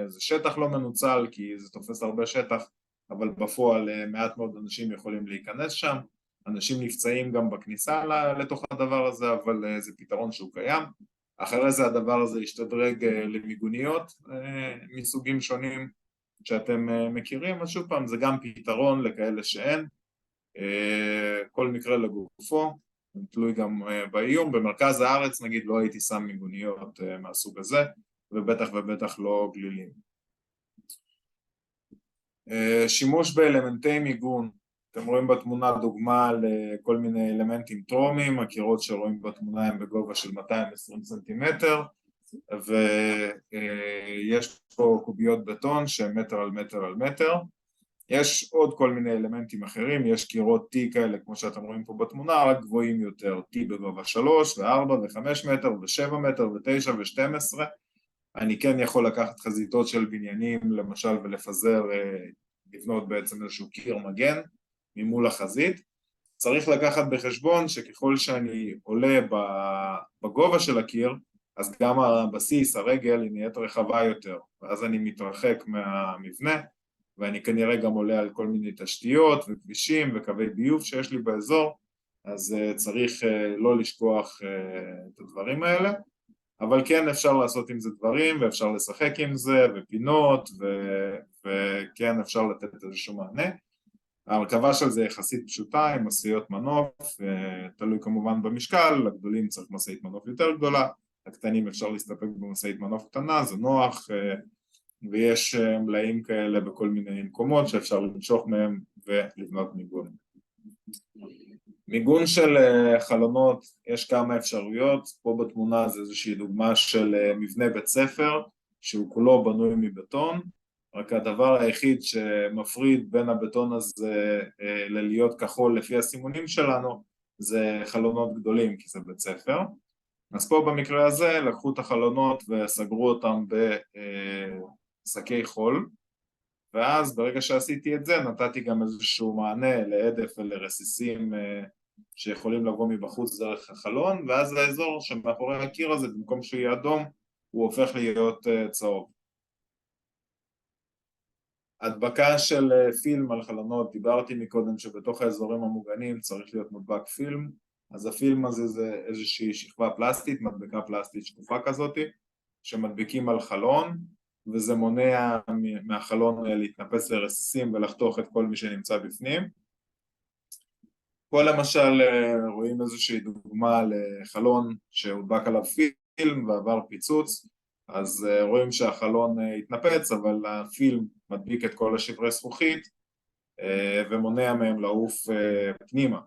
זה שטח לא מנוצל כי זה תופס הרבה שטח, אבל בפועל מעט מאוד אנשים יכולים להיכנס שם, אנשים נפצעים גם בכניסה לתוך הדבר הזה, אבל זה פתרון שהוא קיים. אחרי זה הדבר הזה ישתדרג למיגוניות מסוגים שונים שאתם מכירים, אז שוב פעם זה גם פתרון לכאלה שאין, כל מקרה לגופו. תלוי גם באיום. במרכז הארץ נגיד לא הייתי שם מיגוניות מהסוג הזה, ובטח ובטח לא גלילים. שימוש באלמנטי מיגון, אתם רואים בתמונה דוגמה לכל מיני אלמנטים טרומיים, הקירות שרואים בתמונה הם בגובה של 220 סנטימטר, ויש פה קוביות בטון שהן מטר על מטר על מטר. יש עוד כל מיני אלמנטים אחרים, יש קירות T כאלה כמו שאתם רואים פה בתמונה, רק גבוהים יותר, T בגובה 3 ו4 ו5 מטר ו7 מטר ו9 ו12. אני כן יכול לקחת חזיתות של בניינים למשל ולפזר, לבנות בעצם איזשהו קיר מגן ממול החזית. צריך לקחת בחשבון שככל שאני עולה בגובה של הקיר, אז גם הבסיס, הרגל, היא נהיית רחבה יותר, ואז אני מתרחק מהמבנה, ואני כנראה גם עולה על כל מיני תשתיות וכבישים וקווי ביוב שיש לי באזור, אז צריך לא לשכוח את הדברים האלה, אבל כן אפשר לעשות עם זה דברים, ואפשר לשחק עם זה, ופינות, וכן אפשר לתת איזשהו מענה. ההרכבה של זה יחסית פשוטה, עם מסעיות מנוף, תלוי כמובן במשקל, לגדולים צריך מסעית מנוף יותר גדולה, הקטנים אפשר להסתפק במסעית מנוף קטנה, זה נוח, ויש מלאים כאלה בכל מיני מקומות שאפשר למשוך מהם ולבנות מיגון. מיגון של חלונות, יש כמה אפשרויות, פה בתמונה זה איזושהי דוגמה של מבנה בית ספר, שהוא כולו בנוי מבטון, רק הדבר היחיד שמפריד בין הבטון הזה ללהיות כחול לפי הסימונים שלנו, זה חלונות גדולים, כי זה בית ספר. אז פה במקרה הזה לקחו את החלונות וסגרו אותם בשקי חול, ואז ברגע שעשיתי את זה נתתי גם איזשהו מענה לעדף ולרסיסים שיכולים לבוא מבחוץ דרך החלון, ואז האזור שמאחורי הקיר הזה במקום שיהיה אדום הוא הופך להיות צהוב. הדבקה של פילם על חלונות, דיברתי מקודם שבתוך האזורים המוגנים צריך להיות מודבק פילם, אז הפילם הזה זה איזושהי שכבה פלסטית, מדבקה פלסטית שקופה כזאת שמדביקים על חלון, וזה מונע מהחלון להתנפס לרסיסים ולחתוך את כל מי שנמצא בפנים. פה למשל רואים איזושהי דוגמה לחלון שהודבק עליו פילם ועבר פיצוץ, אז רואים שהחלון התנפץ, אבל הפילם מדביק את כל השברי זכוכית ומונע מהם לעוף פנימה.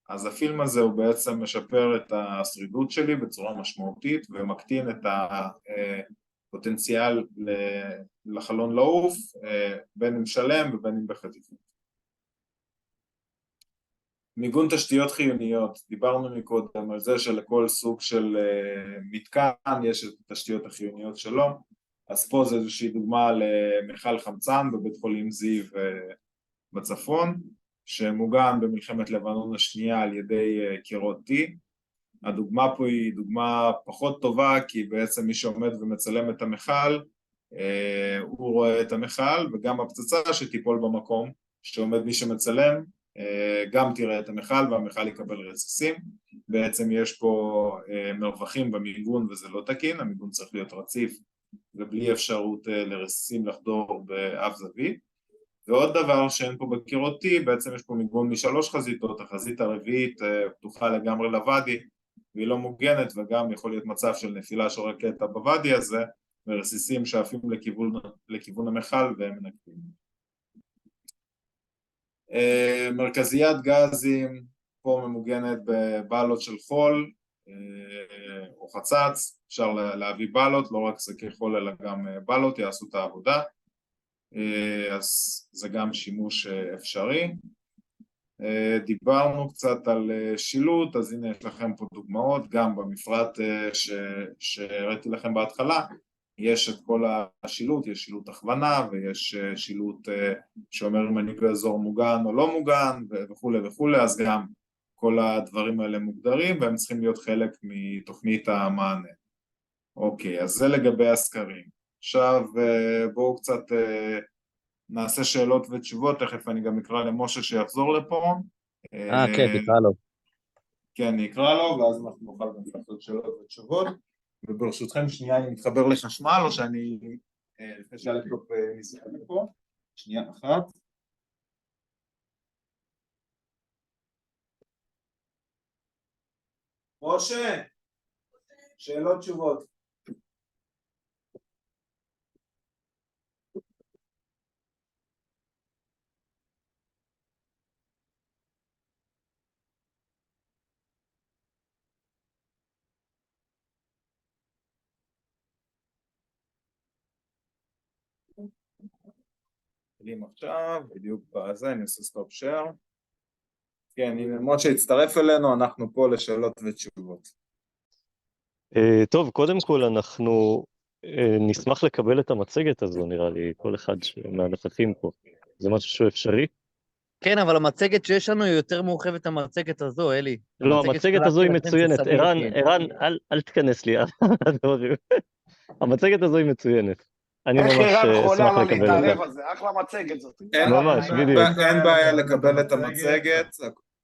אז הפילם הזה הוא בעצם משפר את השרידות שלי בצורה משמעותית ומקטין את הפוטנציאל לחלון לעוף, בין אם שלם ובין אם בחתיכות. מיגון תשתיות חיוניות, דיברנו מקודם על זה שלכל סוג של מתקן יש את התשתיות החיוניות שלו, אז פה זה איזושהי דוגמה למכל חמצן בבית חולים זיו בצפון, שמוגן במלחמת לבנון השנייה על ידי קירות T. הדוגמה פה היא דוגמה פחות טובה, כי בעצם מי שעומד ומצלם את המכל, הוא רואה את המכל, וגם הפצצה שתיפול במקום שעומד מי שמצלם, גם תראה את המכל והמכל יקבל רסיסים. בעצם יש פה מרווחים במיגון וזה לא תקין, המיגון צריך להיות רציף ובלי אפשרות לרסיסים לחדור באף זווית. ועוד דבר שאין פה בקירות T, בעצם יש פה מיגון משלוש חזיתות, החזית הרביעית פתוחה לגמרי לוואדי והיא לא מוגנת, וגם יכול להיות מצב של נפילה של רקטה בוואדי הזה ורסיסים שעפים לכיוון המכל והם מנקבים. מרכזיית גזים פה ממוגנת בבעלות של חול או חצץ, אפשר להביא בעלות, לא רק שקי חול אלא גם בעלות יעשו את העבודה, אז זה גם שימוש אפשרי. דיברנו קצת על שילוט, אז הנה יש לכם פה דוגמאות, גם במפרט שהראיתי לכם בהתחלה יש את כל השילוט, יש שילוט הכוונה ויש שילוט שאומר אם אני באזור מוגן או לא מוגן וכולי וכולי, אז גם כל הדברים האלה מוגדרים והם צריכים להיות חלק מתוכנית המענה. אוקיי, אז זה לגבי הסקרים. עכשיו בואו קצת נעשה שאלות ותשובות, תכף אני גם אקרא למשה שיחזור לפה. כן, תקרא לו. כן, אני אקרא לו ואז אנחנו נוכל גם לעשות שאלות ותשובות. וברשותכם שנייה אני מתחבר לחשמל או שאני לפני שהלפטופ ניסחת פה, שנייה אחת. משה, שאלות תשובות. עכשיו, בדיוק בזה, אני עושה סטופ שייר. כן, אם משה יצטרף אלינו, אנחנו פה לשאלות ותשובות. טוב, קודם כל אנחנו נשמח לקבל את המצגת הזו, נראה לי, כל אחד מהנוכחים פה. זה משהו שהוא אפשרי? כן, אבל המצגת שיש לנו היא יותר מורחבת המצגת הזו, אלי. לא, המצגת הזו היא מצוינת. ערן, אל תכנס לי. המצגת הזו היא מצוינת. אני ממש אשמח לקבל אותה. זה אחלה מצגת זאת. ממש, בדיוק. אין בעיה לקבל את המצגת,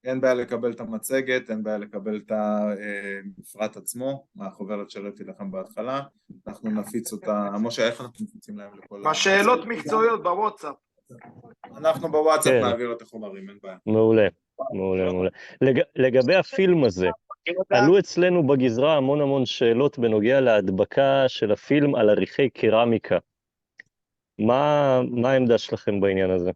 אין בעיה לקבל את המצגת, אין בעיה לקבל את המפרט עצמו, מהחוברת שהראיתי לכם בהתחלה, אנחנו נפיץ אותה, משה, איך אנחנו מפיצים להם לכל... בשאלות מקצועיות בוואטסאפ. אנחנו בוואטסאפ נעביר את החומרים, אין בעיה. מעולה, מעולה, מעולה. לגבי הפילם הזה, עלו אצלנו בגזרה המון שאלות בנוגע להדבקה של הפילם על עריכי קרמיקה. מה העמדה שלכם בעניין הזה?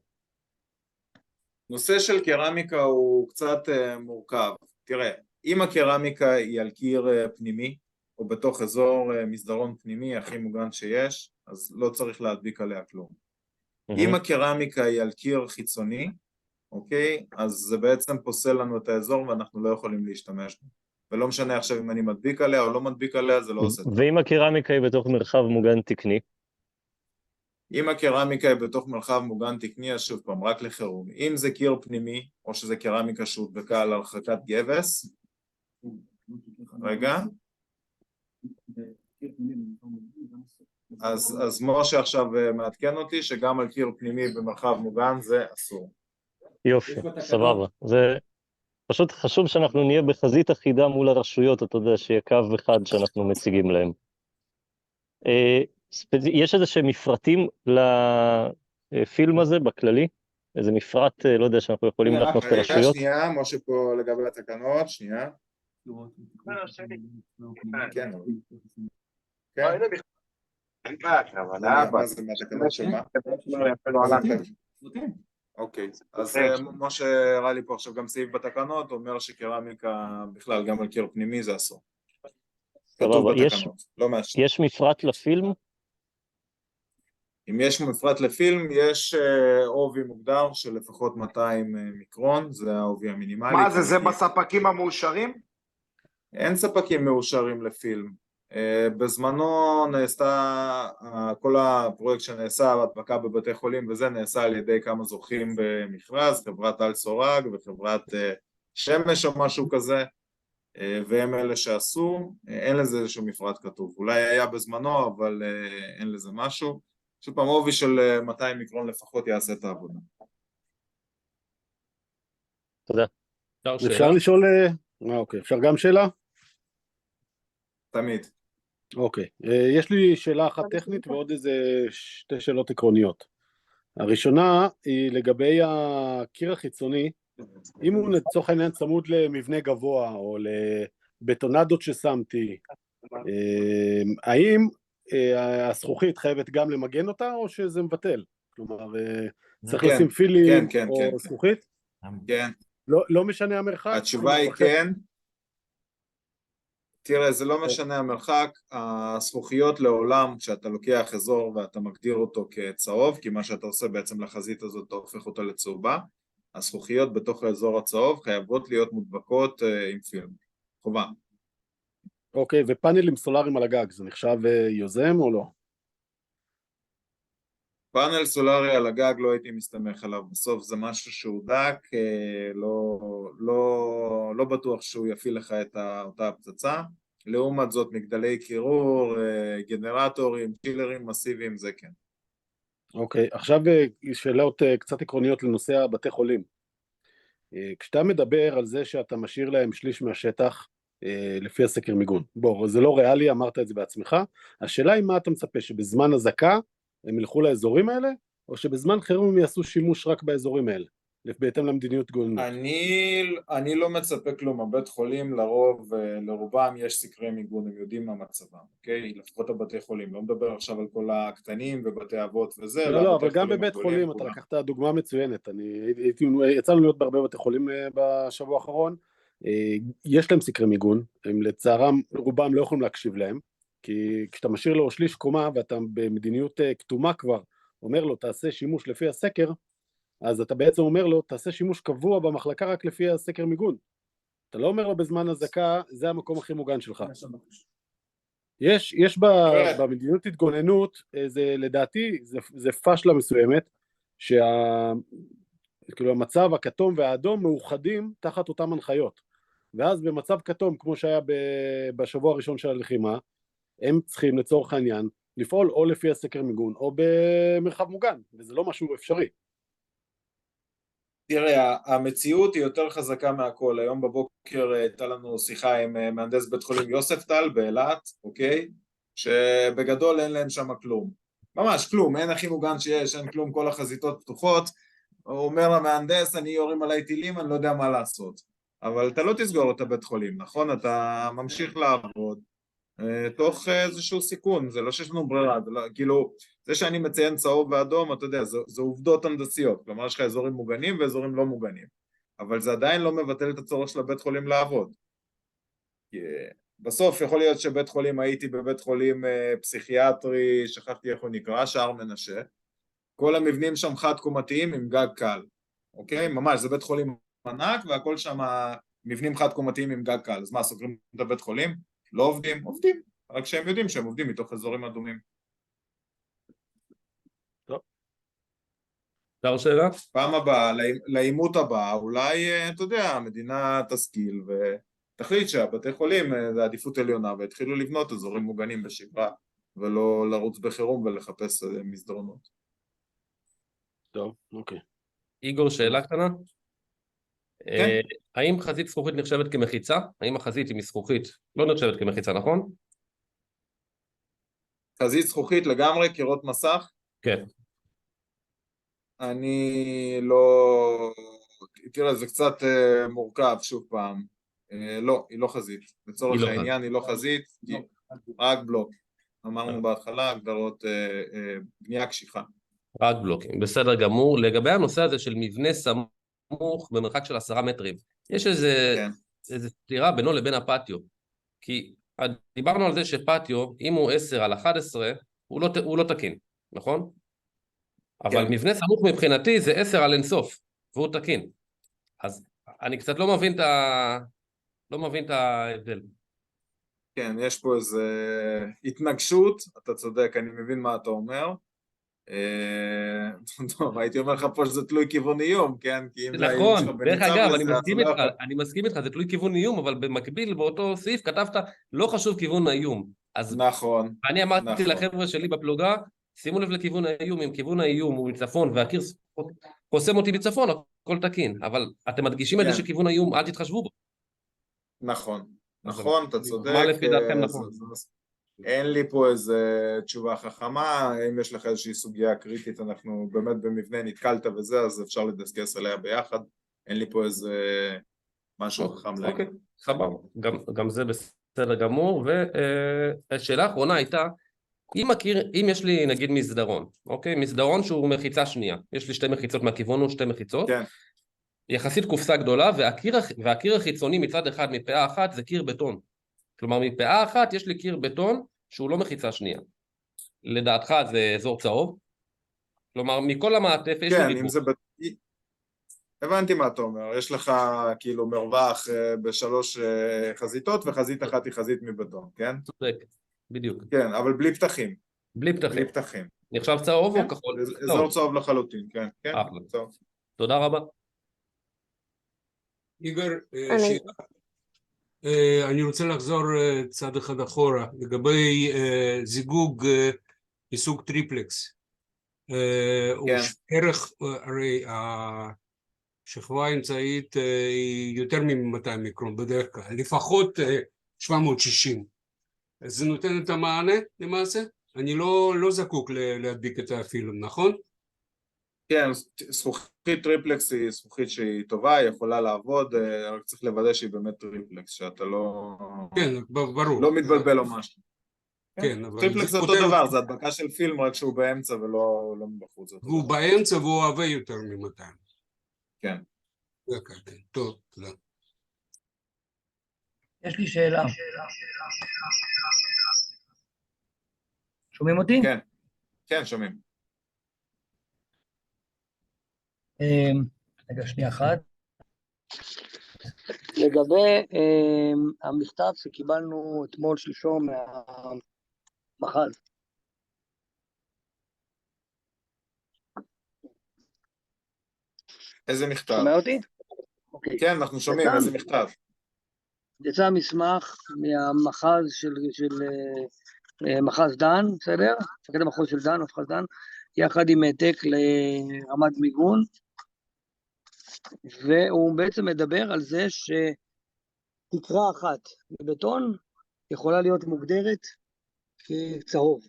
נושא של קרמיקה הוא קצת מורכב. תראה, אם הקרמיקה היא על קיר פנימי, או בתוך אזור מסדרון פנימי הכי מוגן שיש, אז לא צריך להדביק עליה כלום. אם הקרמיקה היא על קיר חיצוני, אוקיי, אז זה בעצם פוסל לנו את האזור ואנחנו לא יכולים להשתמש בו. ולא משנה עכשיו אם אני מדביק עליה או לא מדביק עליה, זה לא עושה טוב. ואם הקרמיקה היא בתוך מרחב מוגן תקני? אם הקרמיקה היא בתוך מרחב מוגן תקני, אז שוב פעם, רק לחירום. אם זה קיר פנימי, או שזה קרמיקה שהודבקה על הרחקת גבס, רגע, אז משה עכשיו מעדכן אותי שגם על קיר פנימי במרחב מוגן זה אסור. יופי, סבבה. זה פשוט חשוב שאנחנו נהיה בחזית אחידה מול הרשויות, אתה יודע, שיהיה קו אחד שאנחנו מציגים להם. יש איזה שהם מפרטים לפילם הזה בכללי? איזה מפרט, לא יודע, שאנחנו יכולים להכנות את הרשויות? שנייה, משה פה לגבי התקנות, שנייה. כן. מה זה מהתקנות של מה? אוקיי, אז משה הראה לי פה עכשיו גם סעיף בתקנות, אומר שקרמיקה בכלל גם על קיר פנימי זה אסור. כתוב בתקנות, לא מאשר. יש מפרט לפילם? אם יש מפרט לפילם, יש עובי מוגדר של לפחות 200 מיקרון, זה העובי המינימלי. מה זה, זה בספקים המאושרים? אין ספקים מאושרים לפילם. בזמנו נעשתה, כל הפרויקט שנעשה, הדבקה בבתי חולים וזה נעשה על ידי כמה זוכים במכרז, חברת אל סורג וחברת שמש או משהו כזה, והם אלה שעשו, אין לזה איזשהו מפרט כתוב, אולי היה בזמנו אבל אין לזה משהו, שוב פעם עובי של 200 מיקרון לפחות יעשה את העבודה. תודה. אפשר לשאול, אוקיי, אפשר גם שאלה? תמיד. אוקיי, יש לי שאלה אחת טכנית ועוד איזה שתי שאלות עקרוניות. הראשונה היא לגבי הקיר החיצוני, אם הוא לצורך העניין צמוד למבנה גבוה או לבטונדות ששמתי, האם הזכוכית חייבת גם למגן אותה או שזה מבטל? כלומר, צריך לשים פילים או זכוכית? כן. לא משנה המרחק? התשובה היא כן. תראה, זה לא משנה המרחק, הזכוכיות לעולם, כשאתה לוקח אזור ואתה מגדיר אותו כצהוב, כי מה שאתה עושה בעצם לחזית הזאת, אתה הופך אותה לצהובה, הזכוכיות בתוך האזור הצהוב חייבות להיות מודבקות עם פילם, חובה. אוקיי, ופאנלים סולאריים על הגג, זה נחשב יוזם או לא? פאנל סולארי על הגג לא הייתי מסתמך עליו, בסוף זה משהו שהוא דק, לא בטוח שהוא יפעיל לך את אותה הפצצה, לעומת זאת מגדלי קירור, גנרטורים, צ'ילרים מסיביים, זה כן. אוקיי, עכשיו שאלות קצת עקרוניות לנושא הבתי חולים. כשאתה מדבר על זה שאתה משאיר להם שליש מהשטח לפי הסקר מיגון, בוא, זה לא ריאלי, אמרת את זה בעצמך, השאלה היא מה אתה מצפה, שבזמן הזקה הם ילכו לאזורים האלה, או שבזמן חירום הם יעשו שימוש רק באזורים האלה? בהתאם למדיניות התגוננות. אני לא מצפה כלום, הבית חולים לרובם יש סקרי מיגון, הם יודעים מה מצבם, אוקיי? לפחות הבתי חולים, לא מדבר עכשיו על כל הקטנים ובתי אבות וזה, לא, אבל גם בבית חולים, אתה לקחת דוגמה מצוינת, יצאנו להיות בהרבה בתי חולים בשבוע האחרון, יש להם סקרי מיגון, הם לצערם רובם לא יכולים להקשיב להם, כי כשאתה משאיר לו שליש קומה ואתה במדיניות כתומה כבר, אומר לו תעשה שימוש לפי הסקר, אז אתה בעצם אומר לו תעשה שימוש קבוע במחלקה רק לפי הסקר מיגון, אתה לא אומר לו בזמן הזקה זה המקום הכי מוגן שלך. יש במדיניות התגוננות, לדעתי זה פשלה מסוימת, כאילו המצב הכתום והאדום מאוחדים תחת אותם הנחיות, ואז במצב כתום כמו שהיה בשבוע הראשון של הלחימה, הם צריכים לצורך העניין לפעול או לפי הסקר מיגון או במרחב מוגן, וזה לא משהו אפשרי. תראה, המציאות היא יותר חזקה מהכל. היום בבוקר הייתה לנו שיחה עם מהנדס בית חולים יוספטל באילת, אוקיי? שבגדול אין להם שם כלום. ממש כלום, אין הכי מוגן שיש, אין כלום, כל החזיתות פתוחות. הוא אומר למהנדס, אני יורים עליי טילים, אני לא יודע מה לעשות. אבל אתה לא תסגור את הבית חולים, נכון? אתה ממשיך לעבוד תוך איזשהו סיכון, זה לא שיש לנו ברירה, זה לא, כאילו, זה שאני מציין צהוב ואדום, אתה יודע, זה עובדות הנדסיות, כלומר יש לך אזורים מוגנים ואזורים לא מוגנים, אבל זה עדיין לא מבטל את הצורך של הבית חולים לעבוד. כי בסוף יכול להיות שבית חולים, הייתי בבית חולים פסיכיאטרי, שכחתי איך הוא נקרא, שער מנשה, כל המבנים שם חד קומתיים עם גג קל, אוקיי? ממש, זה בית חולים ענק והכל שם מבנים חד קומתיים עם גג קל, אז מה, סוגרים את הבית חולים? לא עובדים, עובדים, רק שהם יודעים שהם עובדים מתוך אזורים אדומים. טוב. אפשר שאלה? פעם הבאה, לאימות הבאה, אולי, אתה יודע, המדינה תשכיל ותחליט שהבתי חולים זה עדיפות עליונה, והתחילו לבנות אזורים מוגנים בשגרה, ולא לרוץ בחירום ולחפש מסדרונות. טוב, אוקיי. איגור, שאלה קטנה? כן. האם חזית זכוכית נחשבת כמחיצה? האם החזית היא מזכוכית לא נחשבת כמחיצה, נכון? חזית זכוכית לגמרי, קירות מסך? כן. אני לא... תראה, זה קצת מורכב, שוב פעם. לא, היא לא חזית. לצורך העניין היא לא חזית, היא רק בלוק. אמרנו בהתחלה, הגדרות בנייה קשיחה. רק בלוקים, בסדר גמור. לגבי הנושא הזה של מבנה סמוך במרחק של 10 מטרים, יש איזה סתירה בינו לבין הפטיו, כי דיברנו על זה שפטיו, אם הוא 10/11, הוא לא תקין, נכון? אבל מבנה סמוך מבחינתי זה 10 על אינסוף, והוא תקין. אז אני קצת לא מבין את ההבדל. כן, יש פה איזו התנגשות, אתה צודק, אני מבין מה אתה אומר. טוב, הייתי אומר לך פה שזה תלוי כיוון איום, כן? נכון, דרך אגב, אני מסכים איתך, זה תלוי כיוון איום, אבל במקביל באותו סעיף כתבת לא חשוב כיוון האיום. נכון. אני אמרתי לחבר'ה שלי בפלוגה, שימו לב לכיוון האיום, אם כיוון האיום הוא מצפון והקיר חוסם אותי בצפון, הכל תקין, אבל אתם מדגישים את זה שכיוון האיום, אל תתחשבו בו. נכון, אתה צודק. מה לפי דעתכם נכון? אין לי פה איזה תשובה חכמה, אם יש לך איזושהי סוגיה קריטית, אנחנו באמת במבנה נתקלת וזה, אז אפשר לדסקס עליה ביחד, אין לי פה איזה משהו חכם להגיד. אוקיי, סבבה, גם זה בסדר גמור, והשאלה האחרונה הייתה, אם יש לי נגיד מסדרון, אוקיי, מסדרון שהוא מחיצה שנייה, יש לי 2 מחיצות מהכיוון הוא 2 מחיצות, כן. יחסית קופסה גדולה, והקיר החיצוני מצד אחד מפאה אחת זה קיר בטון, כלומר מפאה אחת יש לי קיר בטון שהוא לא מחיצה שנייה, לדעתך זה אזור צהוב? כלומר מכל המעטף יש לי ריבוע. הבנתי מה אתה אומר, יש לך כאילו מרווח ב3 חזיתות וחזית אחת היא חזית מבטון, כן? צודק, בדיוק. כן, אבל בלי פתחים. בלי פתחים. נחשב צהוב או כחול? אזור צהוב לחלוטין, כן. תודה רבה. איגור, שאלה. אני רוצה לחזור צעד אחד אחורה, לגבי זיגוג מסוג טריפלקס. ערך, הרי השכבה האמצעית היא יותר מ-200 מיקרון בדרך כלל, לפחות 760. זה נותן את המענה למעשה? אני לא זקוק להדביק את הפילם, נכון? כן, זכוכית טריפלקס היא זכוכית שהיא טובה, היא יכולה לעבוד, רק צריך לוודא שהיא באמת טריפלקס, שאתה לא... כן, ברור. לא מתבלבל או משהו. כן, אבל טריפלקס זה אותו דבר, זה הדבקה של פילם, רק שהוא באמצע ולא מבחוץ. והוא באמצע והוא אוהב יותר מ-200. כן. כן, טוב, תודה. יש לי שאלה. שומעים אותי? כן, כן, שומעים. רגע, שנייה אחת. לגבי המכתב שקיבלנו אתמול שלשום מהמח"ל. איזה מכתב? שומע אותי? אוקיי. כן, אנחנו שומעים, איזה מכתב? יצא מסמך מהמח"ז של מח"ז דן, בסדר? מפקד המחוז של דן, מח"ז דן, יחד עם העתק לרמת מיגון, והוא בעצם מדבר על זה שתקרה אחת בבטון יכולה להיות מוגדרת כצהוב.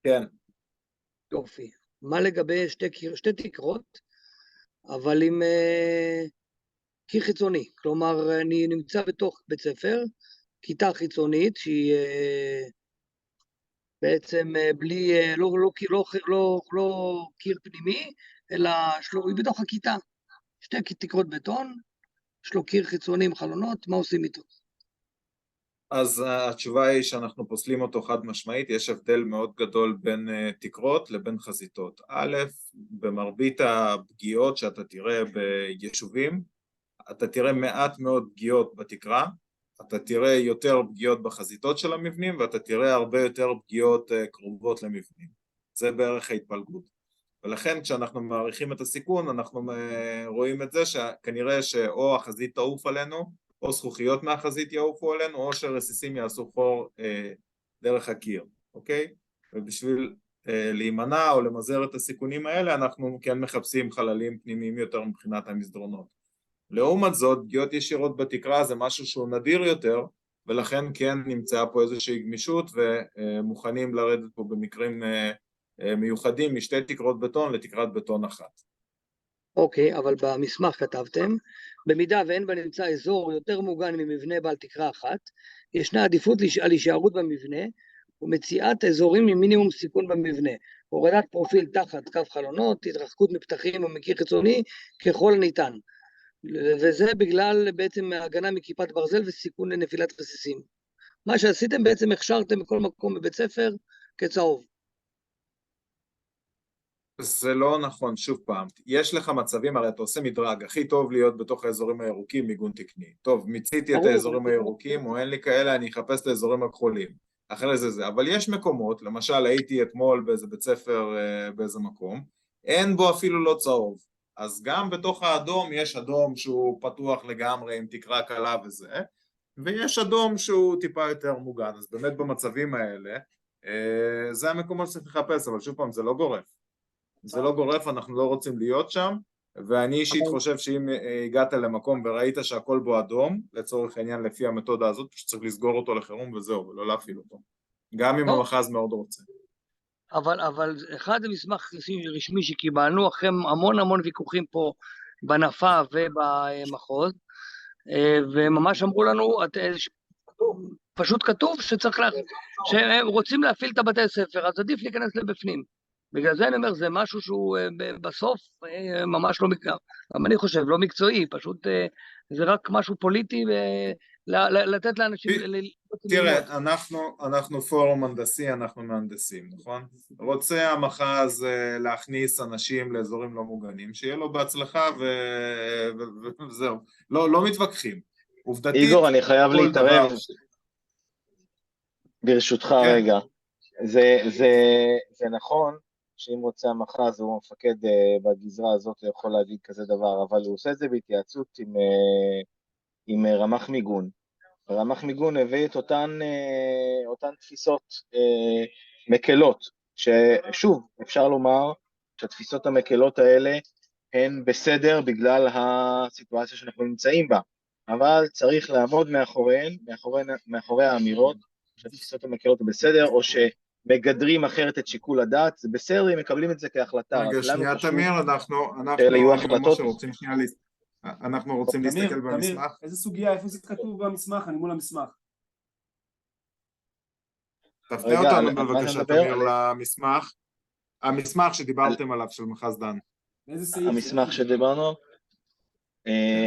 כן. יופי. מה לגבי שתי תקרות, אבל עם קיר חיצוני? כלומר, אני נמצא בתוך בית ספר, כיתה חיצונית שהיא בעצם בלי, לא קיר פנימי, אלא היא בתוך הכיתה. שתי תקרות בטון, יש לו קיר חיצוני עם חלונות, מה עושים איתו? אז התשובה היא שאנחנו פוסלים אותו חד משמעית, יש הבדל מאוד גדול בין תקרות לבין חזיתות. א', במרבית הפגיעות שאתה תראה ביישובים, אתה תראה מעט מאוד פגיעות בתקרה, אתה תראה יותר פגיעות בחזיתות של המבנים, ואתה תראה הרבה יותר פגיעות קרובות למבנים. זה בערך ההתפלגות. ולכן כשאנחנו מעריכים את הסיכון, אנחנו רואים את זה שכנראה שאו החזית תעוף עלינו, או זכוכיות מהחזית יעופו עלינו, או שרסיסים יעשו חור דרך הקיר, אוקיי? ובשביל להימנע או למזער את הסיכונים האלה, אנחנו כן מחפשים חללים פנימיים יותר מבחינת המסדרונות. לעומת זאת, פגיעות ישירות בתקרה זה משהו שהוא נדיר יותר, ולכן כן נמצאה פה איזושהי גמישות, ומוכנים לרדת פה במקרים מיוחדים משתי תקרות בטון לתקרת בטון אחת. אוקיי, אבל במסמך כתבתם, במידה ואין בנמצא אזור יותר מוגן ממבנה בעל תקרה אחת, ישנה עדיפות על הישארות במבנה, ומציאת אזורים עם מינימום סיכון במבנה, הורדת פרופיל תחת קו חלונות, התרחקות מפתחים או מקיר חיצוני ככל הניתן, וזה בגלל בעצם הגנה מכיפת ברזל וסיכון לנפילת רסיסים. מה שעשיתם בעצם הכשרתם בכל מקום בבית ספר כצהוב. זה לא נכון, שוב פעם, יש לך מצבים, הרי אתה עושה מדרג, הכי טוב להיות בתוך האזורים הירוקים, מיגון תקני. טוב, מיציתי את האזורים הירוקים, או אין לי כאלה, אני אחפש את האזורים הכחולים. אחרי זה, אבל יש מקומות, למשל הייתי אתמול באיזה בית ספר באיזה מקום, אין בו אפילו לא צהוב. אז גם בתוך האדום יש אדום שהוא פתוח לגמרי עם תקרה קלה וזה, ויש אדום שהוא טיפה יותר מוגן. אז באמת במצבים האלה, זה המקומות שצריך לחפש, אבל שוב פעם, זה לא גורף. זה לא גורף, אנחנו לא רוצים להיות שם, ואני אישית חושב שאם הגעת למקום וראית שהכל בו אדום, לצורך העניין לפי המתודה הזאת, שצריך לסגור אותו לחירום וזהו, ולא להפעיל אותו. גם אם המחז מאוד רוצה. אבל אחד המסמך רשמי שקיבלנו, אחרי המון ויכוחים פה בנפה ובמחוז, וממש אמרו לנו, פשוט כתוב שהם רוצים להפעיל את הבתי ספר, אז עדיף להיכנס לבפנים. בגלל זה אני אומר, זה משהו שהוא בסוף ממש לא מקצועי, גם אני חושב, לא מקצועי, פשוט זה רק משהו פוליטי, לתת לאנשים... תראה, אנחנו פורום הנדסי, אנחנו מהנדסים, נכון? רוצה המח"ז להכניס אנשים לאזורים לא מוגנים, שיהיה לו בהצלחה וזהו, לא מתווכחים. עובדתית... איגור, אני חייב להתערב, ברשותך רגע. זה נכון, שאם רוצה המח"ז הוא מפקד בגזרה הזאת יכול להגיד כזה דבר, אבל הוא עושה את זה בהתייעצות עם רמ"ח מיגון. רמ"ח מיגון הביא את אותן תפיסות מקלות, ששוב, אפשר לומר שהתפיסות המקלות האלה הן בסדר בגלל הסיטואציה שאנחנו נמצאים בה, אבל צריך לעמוד מאחורי האמירות שהתפיסות המקלות הן בסדר, או מגדרים אחרת את שיקול הדעת, זה בסדר, הם מקבלים את זה כהחלטה. רגע, שנייה תמיר, אלה יהיו אני החלטות. רוצים שנייה, אנחנו רוצים להסתכל במסמך. תמיר, איזה סוגיה, איפה זה כתוב במסמך? אני מול המסמך. תפנה אותנו בבקשה תמיר למסמך, המסמך שדיברתם עליו של מחז דן. איזה סעיף? המסמך שדיברנו?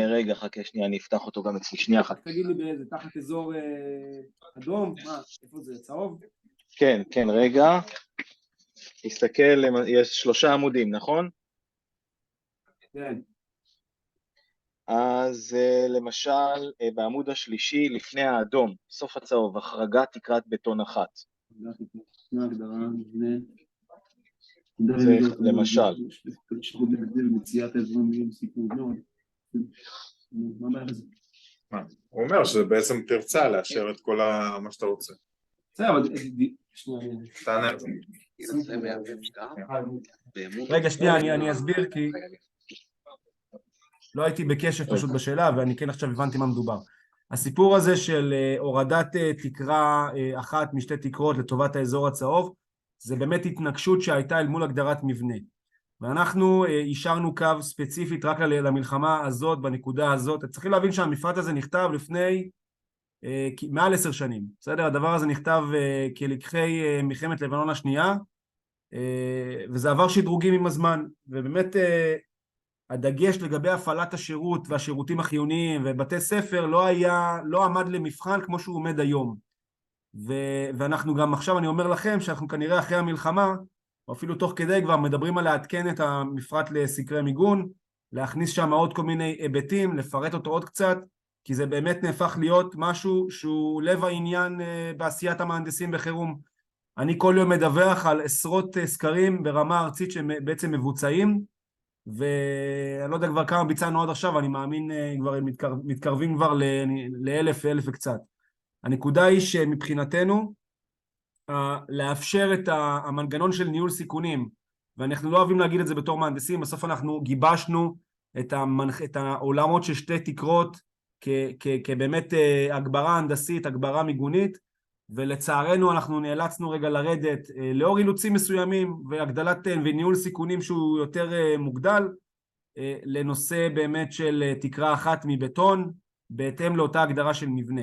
רגע, חכה שנייה, אני אפתח אותו גם אצלי, שנייה אחת. תגיד לי באיזה, תחת אזור אדום? מה, איפה זה, צהוב? כן, כן, רגע. תסתכל, יש 3 עמודים, נכון? כן. אז למשל, בעמוד השלישי, לפני האדום, סוף הצהוב, החרגת תקרת בטון אחת. זה למשל. הוא אומר שזה בעצם תרצה לאשר את כל מה שאתה רוצה. בסדר, אבל... תענה. רגע, שנייה, אני אסביר כי... לא הייתי בקשב פשוט בשאלה, ואני כן עכשיו הבנתי מה מדובר. הסיפור הזה של הורדת תקרה אחת משתי תקרות לטובת האזור הצהוב, זה באמת התנגשות שהייתה אל מול הגדרת מבנה. ואנחנו אישרנו קו ספציפית רק למלחמה הזאת, בנקודה הזאת. צריכים להבין שהמפרט הזה נכתב לפני מעל 10 שנים. בסדר? הדבר הזה נכתב כלקחי מלחמת לבנון השנייה, וזה עבר שדרוגים עם הזמן. ובאמת הדגש לגבי הפעלת השירות והשירותים החיוניים ובתי ספר לא עמד למבחן כמו שהוא עומד היום. ואנחנו גם עכשיו, אני אומר לכם שאנחנו כנראה אחרי המלחמה, או אפילו תוך כדי כבר מדברים על לעדכן את המפרט לסקרי מיגון, להכניס שם עוד כל מיני היבטים, לפרט אותו עוד קצת, כי זה באמת נהפך להיות משהו שהוא לב העניין בעשיית המהנדסים בחירום. אני כל יום מדווח על עשרות סקרים ברמה ארצית שבעצם מבוצעים, ואני לא יודע כבר כמה ביצענו עד עכשיו, אני מאמין כבר מתקרבים כבר ל-1,000 וקצת. הנקודה היא שמבחינתנו, לאפשר את המנגנון של ניהול סיכונים, ואנחנו לא אוהבים להגיד את זה בתור מהנדסים, בסוף אנחנו גיבשנו את העולמות של 2 תקרות, כבאמת הגברה הנדסית, הגברה מיגונית, ולצערנו אנחנו נאלצנו רגע לרדת לאור אילוצים מסוימים והגדלת וניהול סיכונים שהוא יותר מוגדל, לנושא באמת של תקרה אחת מבטון בהתאם לאותה הגדרה של מבנה.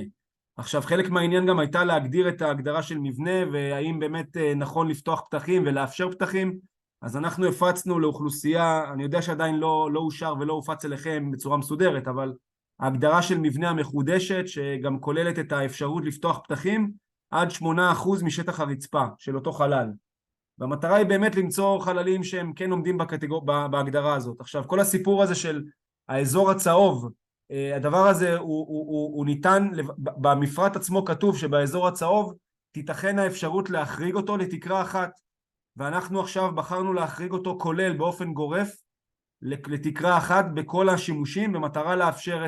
עכשיו חלק מהעניין גם הייתה להגדיר את ההגדרה של מבנה והאם באמת נכון לפתוח פתחים ולאפשר פתחים. אז אנחנו הפצנו לאוכלוסייה, אני יודע שעדיין לא אושר ולא הופץ אליכם בצורה מסודרת, אבל ההגדרה של מבנה המחודשת שגם כוללת את האפשרות לפתוח פתחים עד 8% משטח הרצפה של אותו חלל. והמטרה היא באמת למצוא חללים שהם כן עומדים בהגדרה הזאת. עכשיו כל הסיפור הזה של האזור הצהוב, הדבר הזה הוא ניתן, במפרט עצמו כתוב שבאזור הצהוב תיתכן האפשרות להחריג אותו לתקרה אחת, ואנחנו עכשיו בחרנו להחריג אותו כולל באופן גורף לתקרה אחת בכל השימושים, במטרה לאפשר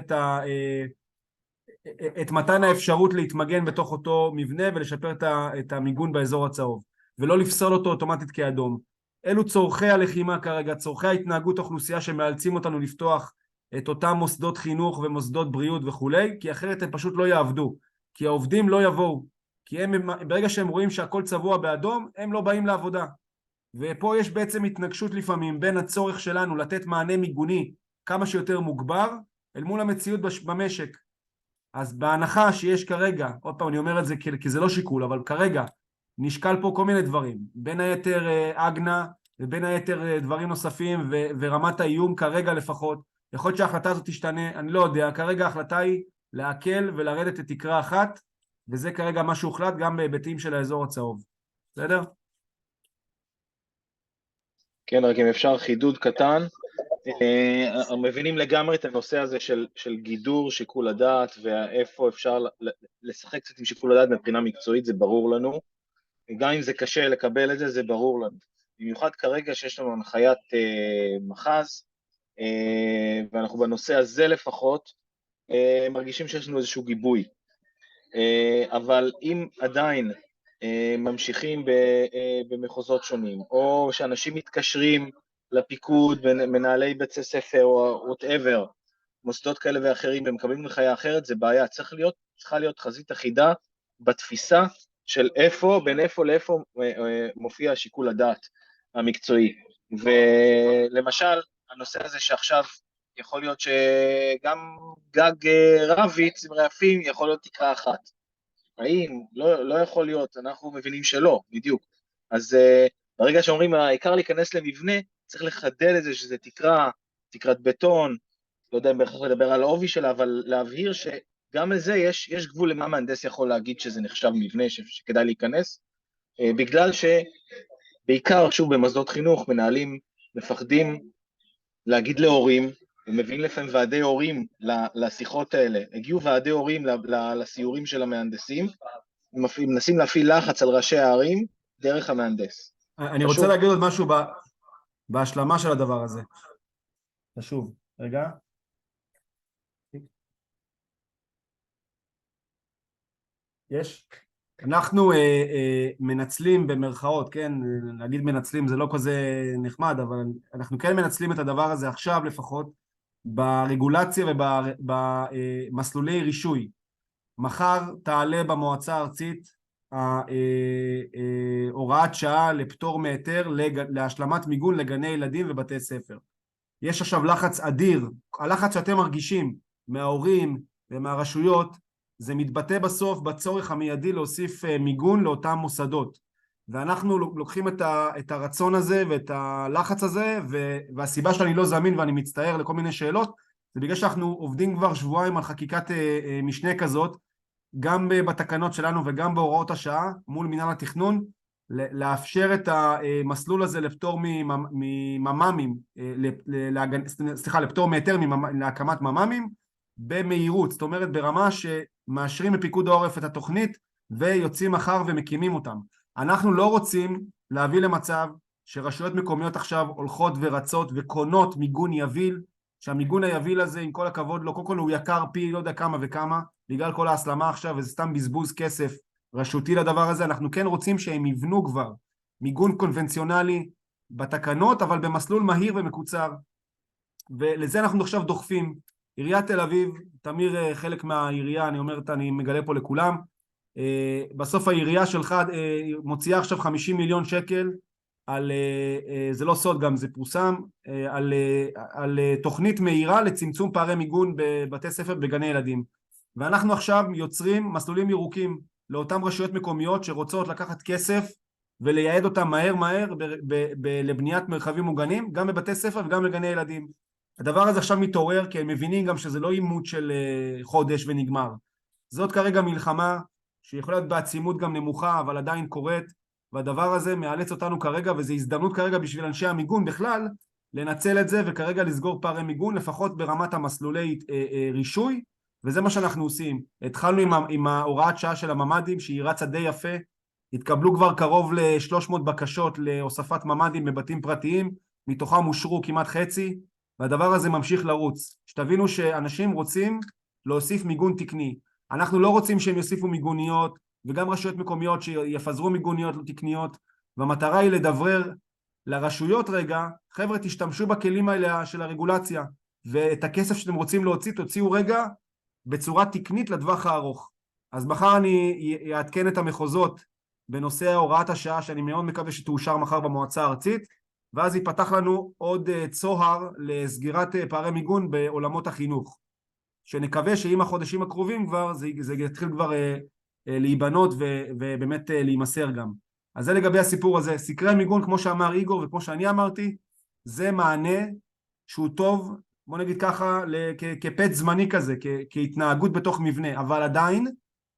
את מתן האפשרות להתמגן בתוך אותו מבנה ולשפר את המיגון באזור הצהוב, ולא לפסול אותו אוטומטית כאדום. אלו צורכי הלחימה כרגע, צורכי ההתנהגות האוכלוסייה שמאלצים אותנו לפתוח את אותם מוסדות חינוך ומוסדות בריאות וכולי, כי אחרת הם פשוט לא יעבדו, כי העובדים לא יבואו, כי ברגע שהם רואים שהכל צבוע באדום, הם לא באים לעבודה. ופה יש בעצם התנגשות לפעמים בין הצורך שלנו לתת מענה מיגוני כמה שיותר מוגבר, אל מול המציאות במשק. אז בהנחה שיש כרגע, עוד פעם אני אומר את זה כי זה לא שיקול, אבל כרגע נשקל פה כל מיני דברים, בין היתר אגנה ובין היתר דברים נוספים ורמת האיום כרגע לפחות, יכול להיות שההחלטה הזאת תשתנה, אני לא יודע, כרגע ההחלטה היא להקל ולרדת לתקרה אחת, וזה כרגע מה שהוחלט גם בהיבטים של האזור הצהוב. בסדר? כן, רק אם אפשר חידוד קטן, מבינים לגמרי את הנושא הזה של גידור שיקול הדעת, ואיפה אפשר לשחק קצת עם שיקול הדעת מבחינה מקצועית, זה ברור לנו. גם אם זה קשה לקבל את זה, זה ברור לנו. במיוחד כרגע שיש לנו הנחיית מחז, ואנחנו בנושא הזה לפחות מרגישים שיש לנו איזשהו גיבוי. אבל אם עדיין ממשיכים במחוזות שונים, או שאנשים מתקשרים לפיקוד, מנהלי בית ספר או whatever, מוסדות כאלה ואחרים, ומקבלים הנחיה אחרת, זה בעיה. צריכה להיות חזית אחידה בתפיסה של בין איפה לאיפה מופיע שיקול הדעת המקצועי. ולמשל, הנושא הזה שעכשיו יכול להיות שגם גג רביץ עם רעפים יכול להיות תקרה אחת. האם? לא יכול להיות, אנחנו מבינים שלא, בדיוק. אז ברגע שאומרים, העיקר להיכנס למבנה, צריך לחדד את זה שזה תקרת בטון, לא יודע אם בהכרח לדבר על העובי שלה, אבל להבהיר שגם לזה יש גבול למה מהנדס יכול להגיד שזה נחשב מבנה שכדאי להיכנס, בגלל שבעיקר, שוב, במוסדות חינוך, מנהלים מפחדים להגיד להורים, ומביאים לפעמים ועדי הורים לשיחות האלה, הגיעו ועדי הורים לסיורים של המהנדסים, מנסים להפעיל לחץ על ראשי הערים דרך המהנדס. אני רוצה להגיד עוד משהו בהשלמה של הדבר הזה. חשוב, רגע. יש? אנחנו מנצלים במרכאות, כן, להגיד מנצלים זה לא כזה נחמד, אבל אנחנו כן מנצלים את הדבר הזה עכשיו לפחות, ברגולציה ובמסלולי רישוי. מחר תעלה במועצה הארצית הוראת שעה לפטור מהיתר להשלמת מיגון לגני ילדים ובתי ספר. יש עכשיו לחץ אדיר, הלחץ שאתם מרגישים מההורים ומהרשויות, זה מתבטא בסוף בצורך המיידי להוסיף מיגון לאותם מוסדות. ואנחנו לוקחים את הרצון הזה ואת הלחץ הזה, והסיבה שאני לא זמין ואני מצטער לכל מיני שאלות, זה בגלל שאנחנו עובדים כבר שבועיים על חקיקת משנה כזאת, גם בתקנות שלנו וגם בהוראות השעה, מול מינהל התכנון, לאפשר את המסלול הזה לפטור מממ"מים, לפטור מהיתר להקמת ממ"מים, במהירות, זאת אומרת ברמה שמאשרים בפיקוד העורף את התוכנית, ויוצאים מחר ומקימים אותם. אנחנו לא רוצים להביא למצב שרשויות מקומיות עכשיו הולכות ורצות וקונות מיגון יביל, שהמיגון היביל הזה, עם כל הכבוד לו, קודם כל הוא יקר פי לא יודע כמה וכמה, בגלל כל ההסלמה עכשיו, וזה סתם בזבוז כסף רשותי לדבר הזה. אנחנו כן רוצים שהם יבנו כבר מיגון קונבנציונלי בתקנות, אבל במסלול מהיר ומקוצר, ולזה אנחנו עכשיו דוחפים. עיריית תל אביב, תמיר חלק מהעירייה, אני מגלה פה לכולם, בסוף העירייה שלך מוציאה עכשיו 50 מיליון שקל, זה לא סוד גם, זה פורסם, על תוכנית מהירה לצמצום פערי מיגון בבתי ספר בגני ילדים. ואנחנו עכשיו יוצרים מסלולים ירוקים לאותן רשויות מקומיות שרוצות לקחת כסף ולייעד אותם מהר לבניית מרחבים מוגנים, גם בבתי ספר וגם לגני ילדים. הדבר הזה עכשיו מתעורר, כי הם מבינים גם שזה לא אימות של חודש ונגמר. זאת כרגע מלחמה שיכולה להיות בעצימות גם נמוכה, אבל עדיין קורית, והדבר הזה מאלץ אותנו כרגע, וזו הזדמנות כרגע בשביל אנשי המיגון בכלל, לנצל את זה וכרגע לסגור פערי מיגון, לפחות ברמת המסלולי רישוי, וזה מה שאנחנו עושים. התחלנו עם ההוראת שעה של הממ"דים, שהיא רצה די יפה, התקבלו כבר קרוב ל-300 בקשות להוספת ממ"דים בבתים פרטיים, מתוכם אושרו כמעט חצי, והדבר הזה ממשיך לרוץ. שתבינו שאנשים רוצים להוסיף מיגון תקני. אנחנו לא רוצים שהם יוסיפו מיגוניות, וגם רשויות מקומיות שיפזרו מיגוניות לא תקניות, והמטרה היא לדברר לרשויות רגע, חבר'ה תשתמשו בכלים האלה של הרגולציה, ואת הכסף שאתם רוצים להוציא, תוציאו רגע בצורה תקנית לטווח הארוך. אז מחר אני אעדכן את המחוזות בנושא הוראת השעה, שאני מאוד מקווה שתאושר מחר במועצה הארצית, ואז ייפתח לנו עוד צוהר לסגירת פערי מיגון בעולמות החינוך, שנקווה שעם החודשים הקרובים כבר זה יתחיל כבר להיבנות ובאמת להימסר גם. אז זה לגבי הסיפור הזה. סקרי מיגון, כמו שאמר איגור וכמו שאני אמרתי, זה מענה שהוא טוב, בוא נגיד ככה, כפט זמני כזה, כהתנהגות בתוך מבנה, אבל עדיין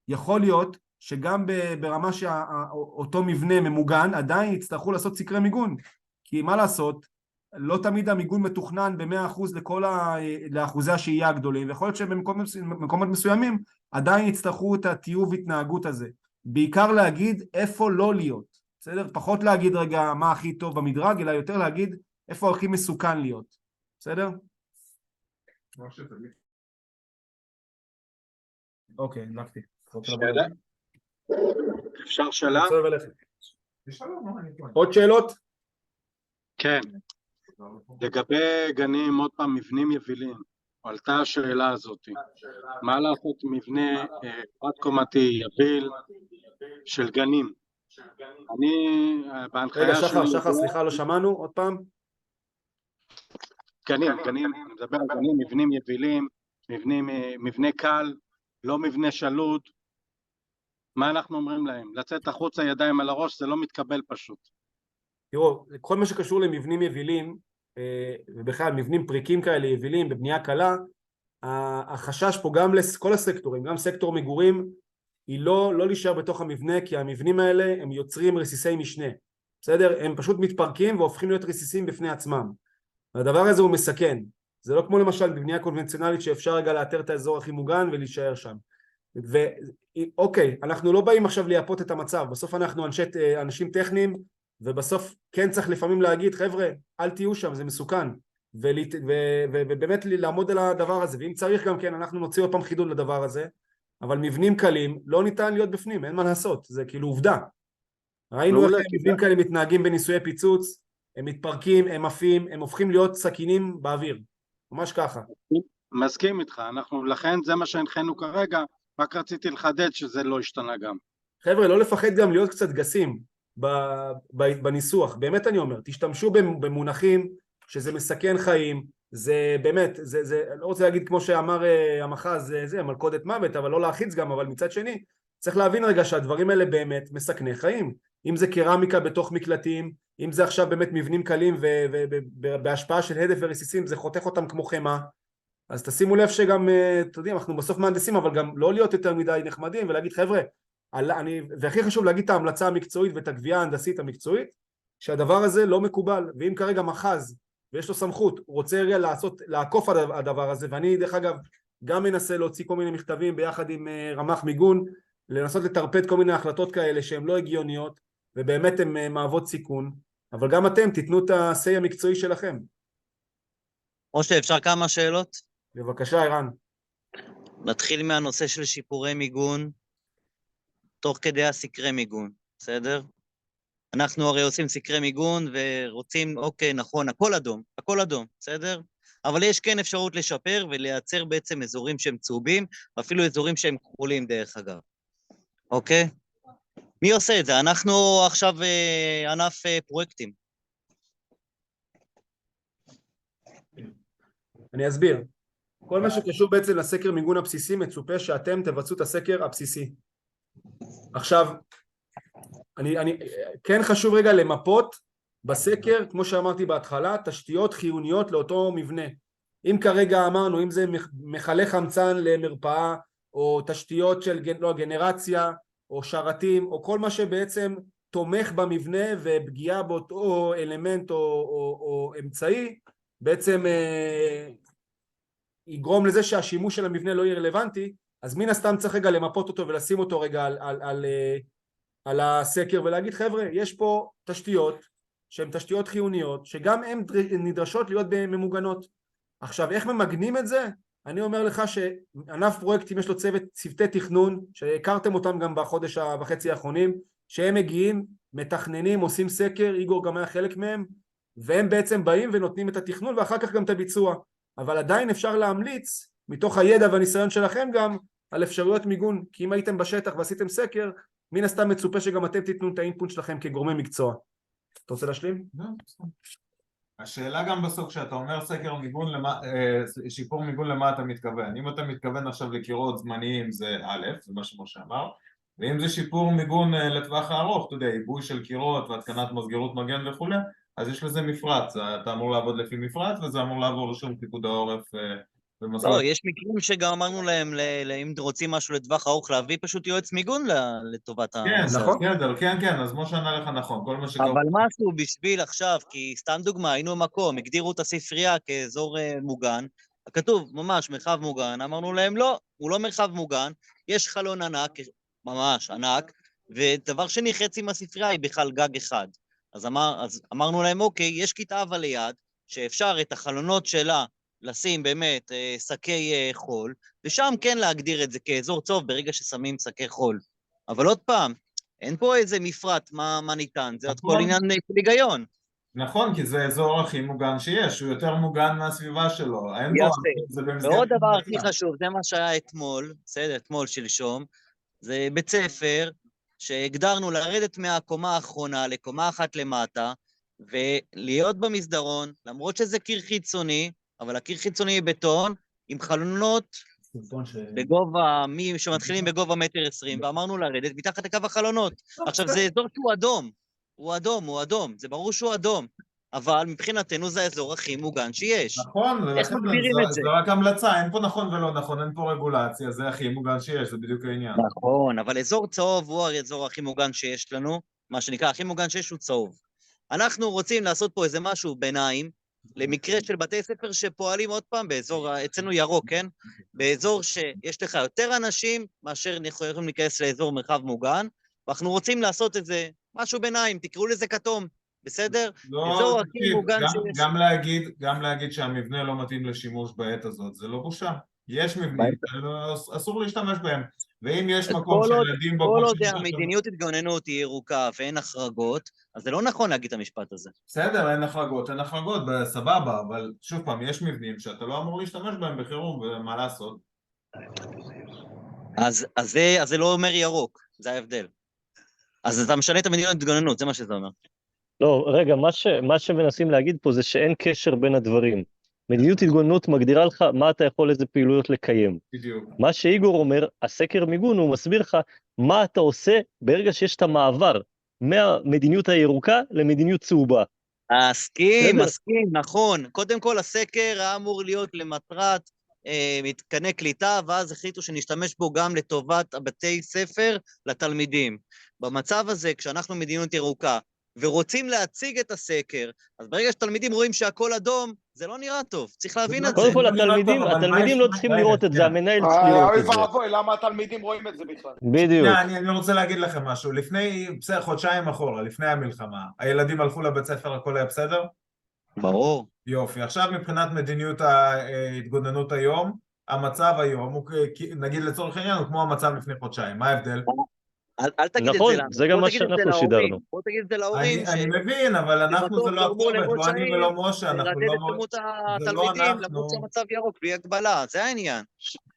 יכול להיות שגם ברמה שאותו מבנה ממוגן, עדיין יצטרכו לעשות סקרי מיגון, כי מה לעשות, לא תמיד המיגון מתוכנן ב-100% לאחוזי השהייה הגדולים, ויכול להיות שבמקומות מסוימים עדיין יצטרכו את הטיוב התנהגות הזה, בעיקר להגיד איפה לא להיות, בסדר? פחות להגיד רגע מה הכי טוב במדרג, אלא יותר להגיד איפה הכי מסוכן להיות, בסדר? אוקיי, נקתי. שאלה? אפשר שאלה? עוד שאלות? כן. לגבי גנים, עוד פעם, מבנים יבילים, עלתה השאלה הזאת, מה לעשות מבנה חד קומתי יביל, של גנים. אני, בהנחיה רגע, שלי... שחר, סליחה, לא שמענו, עוד פעם. גנים, אני מדבר על גנים, מבנים יבילים, מבנה קל, לא מבנה שלוד. מה אנחנו אומרים להם? לצאת החוצה ידיים על הראש, זה לא מתקבל פשוט. תראו, כל מה שקשור למבנים יבילים, ובכלל מבנים פריקים כאלה יבילים בבנייה קלה, החשש פה גם לכל הסקטורים, גם סקטור מגורים, היא לא להישאר בתוך המבנה, כי המבנים האלה הם יוצרים רסיסי משנה, בסדר? הם פשוט מתפרקים והופכים להיות רסיסים בפני עצמם. והדבר הזה הוא מסכן. זה לא כמו למשל בבנייה קונבנציונלית שאפשר רגע לאתר את האזור הכי מוגן ולהישאר שם. ואוקיי, אנחנו לא באים עכשיו לייפות את המצב, בסוף אנחנו אנשים טכניים, ובסוף כן צריך לפעמים להגיד, חבר'ה, אל תהיו שם, זה מסוכן, ובאמת לעמוד על הדבר הזה, ואם צריך גם כן, אנחנו נוציא עוד פעם חידוד לדבר הזה, אבל מבנים קלים לא ניתן להיות בפנים, אין מה לעשות, זה כאילו עובדה. ראינו איך מבנים כאלה מתנהגים בניסויי פיצוץ, הם מתפרקים, הם עפים, הם הופכים להיות סכינים באוויר, ממש ככה. מסכים איתך, לכן זה מה שהנחנו כרגע, רק רציתי לחדד שזה לא השתנה גם. חבר'ה, לא לפחד גם להיות קצת גסים בניסוח, באמת אני אומר, תשתמשו במונחים שזה מסכן חיים, זה באמת, זה לא רוצה להגיד כמו שאמר המחז, זה מלכודת מוות, אבל לא להחיץ גם, אבל מצד שני, צריך להבין רגע שהדברים האלה באמת מסכני חיים, אם זה קרמיקה בתוך מקלטים, אם זה עכשיו באמת מבנים קלים ובהשפעה של הדף ורסיסים, זה חותך אותם כמו חמה, אז תשימו לב שגם, אתם יודעים, אנחנו בסוף מהנדסים, אבל גם לא להיות יותר מדי נחמדים ולהגיד, חבר'ה, והכי חשוב להגיד את ההמלצה המקצועית ואת הגבייה ההנדסית המקצועית, שהדבר הזה לא מקובל, ואם כרגע מחז ויש לו סמכות, הוא רוצה לעקוף הדבר הזה, ואני דרך אגב גם מנסה להוציא כל מיני מכתבים ביחד עם רמ"ח מיגון, לנסות לטרפד כל מיני החלטות כאלה שהן לא הגיוניות, ובאמת הן מהוות סיכון, אבל גם אתם תיתנו את ה-say המקצועי שלכם. משה, אפשר כמה שאלות? בבקשה, ערן. נתחיל מהנושא של שיפורי מיגון, תוך כדי הסקרי מיגון, בסדר? אנחנו הרי עושים סקרי מיגון ורוצים, אוקיי, נכון, הכל אדום, בסדר? אבל יש כן אפשרות לשפר ולייצר בעצם אזורים שהם צהובים, אפילו אזורים שהם כחולים דרך אגב, אוקיי? מי עושה את זה? אנחנו עכשיו ענף פרויקטים. אני אסביר. כל מה שקשור בעצם לסקר מיגון הבסיסי, מצופה שאתם תבצעו את הסקר הבסיסי. עכשיו, אני כן חשוב רגע למפות בסקר, כמו שאמרתי בהתחלה, תשתיות חיוניות לאותו מבנה. אם כרגע אמרנו, אם זה מחלה חמצן למרפאה, או תשתיות של גנרציה, או שרתים, או כל מה שבעצם תומך במבנה ופגיעה באותו אלמנט או אמצעי, בעצם יגרום לזה שהשימוש של המבנה לא יהיה רלוונטי, אז מן הסתם צריך רגע למפות אותו ולשים אותו רגע על הסקר ולהגיד, חבר'ה, יש פה תשתיות שהן תשתיות חיוניות, שגם הן נדרשות להיות ממוגנות. עכשיו, איך ממגנים את זה? אני אומר לך שענף פרויקטים יש לו צוותי תכנון, שהכרתם אותם גם בחודש וחצי האחרונים, שהם מגיעים, מתכננים, עושים סקר, איגור גם היה חלק מהם, והם בעצם באים ונותנים את התכנון ואחר כך גם את הביצוע. אבל עדיין אפשר להמליץ, מתוך הידע והניסיון שלכם גם, על אפשרויות מיגון, כי אם הייתם בשטח ועשיתם סקר, מן הסתם מצופה שגם אתם תיתנו את האינפוט שלכם כגורמי מקצוע. אתה רוצה להשלים? השאלה גם בסוף, כשאתה אומר סקר מיגון, שיפור מיגון למה אתה מתכוון? אם אתה מתכוון עכשיו לקירות זמניים זה א', זה מה שמשה אמר, ואם זה שיפור מיגון לטווח הארוך, אתה יודע, עיבוי של קירות והתקנת מסגרות מגן וכו', אז יש לזה מפרט, אתה אמור לעבוד לפי מפרט, וזה אמור לעבור לשום פיקוד העורף. לא, יש מקרים שגם אמרנו להם, אם רוצים משהו לטווח ארוך, להביא פשוט יועץ מיגון לטובת כן, אז משה ענה לך נכון, כל מה שקורה. אבל משהו בשביל עכשיו, כי סתם דוגמה, היינו במקום, הגדירו את הספרייה כאזור מוגן, כתוב ממש מרחב מוגן, אמרנו להם לא, הוא לא מרחב מוגן, יש חלון ענק, ממש ענק, ודבר שני, חצי מהספרייה היא בכלל גג אחד. אז אמרנו להם, אוקיי, יש כיתה אבל ליד, שאפשר את החלונות שלה לשים באמת שקי חול, ושם כן להגדיר את זה כאזור צהוב ברגע ששמים שקי חול. אבל עוד פעם, אין פה איזה מפרט מה ניתן, זה עוד כל עניין של היגיון. נכון, כי זה האזור הכי מוגן שיש, הוא יותר מוגן מהסביבה שלו. יפה. ועוד דבר הכי חשוב, זה מה שהיה אתמול, בסדר, אתמול שלשום, זה בית ספר שהגדרנו לרדת מהקומה האחרונה לקומה אחת למטה, ולהיות במסדרון, למרות שזה קיר חיצוני, אבל הקיר חיצוני בטון, עם חלונות בגובה, שמתחילים בגובה 1.20 מטר, ואמרנו לרדת מתחת לקו החלונות. עכשיו, זה אזור שהוא אדום, הוא אדום, זה ברור שהוא אדום, אבל מבחינתנו זה האזור הכי מוגן שיש. נכון, איך מגדירים את זה? זה רק המלצה, אין פה נכון ולא נכון, אין פה רגולציה, זה הכי מוגן שיש, זה בדיוק העניין. נכון, אבל אזור צהוב הוא האזור הכי מוגן שיש לנו, מה שנקרא, הכי מוגן שיש הוא צהוב. אנחנו רוצים לעשות פה איזה משהו ביניים, למקרה של בתי ספר שפועלים עוד פעם באזור, אצלנו ירוק, כן? באזור שיש לך יותר אנשים מאשר יכולים להיכנס לאזור מרחב מוגן, ואנחנו רוצים לעשות את זה משהו ביניים, תקראו לזה כתום, בסדר? לא, אזור הכי מוגן שיש. גם להגיד שהמבנה לא מתאים לשימוש בעת הזאת, זה לא בושה. יש מבנים, אסור להשתמש בהם. ואם יש מקום שילדים בו... כל עוד המדיניות התגוננות היא ירוקה ואין החרגות, אז זה לא נכון להגיד את המשפט הזה. בסדר, אין החרגות, סבבה, אבל שוב פעם, יש מבנים שאתה לא אמור להשתמש בהם בחירום, ומה לעשות? אז זה לא אומר ירוק, זה ההבדל. אז אתה משנה את המדיניות התגוננות, זה מה שזה אומר. לא, רגע, מה שמנסים להגיד פה זה שאין קשר בין הדברים. מדיניות התגוננות מגדירה לך מה אתה יכול איזה פעילויות לקיים. בדיוק. מה שאיגור אומר, הסקר מיגון, הוא מסביר לך מה אתה עושה ברגע שיש את המעבר מהמדיניות הירוקה למדיניות צהובה. מסכים, נכון. קודם כל הסקר היה אמור להיות למטרת מתקני קליטה, ואז החליטו שנשתמש בו גם לטובת הבתי ספר לתלמידים. במצב הזה, כשאנחנו מדיניות ירוקה, ורוצים להציג את הסקר, אז ברגע שתלמידים רואים שהכל אדום, זה לא נראה טוב, צריך להבין את זה. קודם כל, התלמידים לא צריכים לראות את זה, המנהל צריך לראות את זה. אוי ואבוי, למה התלמידים רואים את זה בכלל? בדיוק. אני רוצה להגיד לכם משהו, לפני חודשיים אחורה, לפני המלחמה, הילדים הלכו לבית ספר, הכל היה בסדר? ברור. יופי, עכשיו מבחינת מדיניות ההתגוננות היום, המצב היום, נגיד לצורך העניין, הוא כמו המצב לפני חודשיים, מה ההבדל? אל תגיד את נכון, זה לנו. זה גם מה שאנחנו שידרנו. בוא תגיד את זה להורים. אני מבין, אבל אנחנו זה לא הכתובת, לא אני ולא משה, אנחנו לא... לרדת את כמות התלמידים, למרות שהמצב ירוק, בלי הגבלה, זה העניין.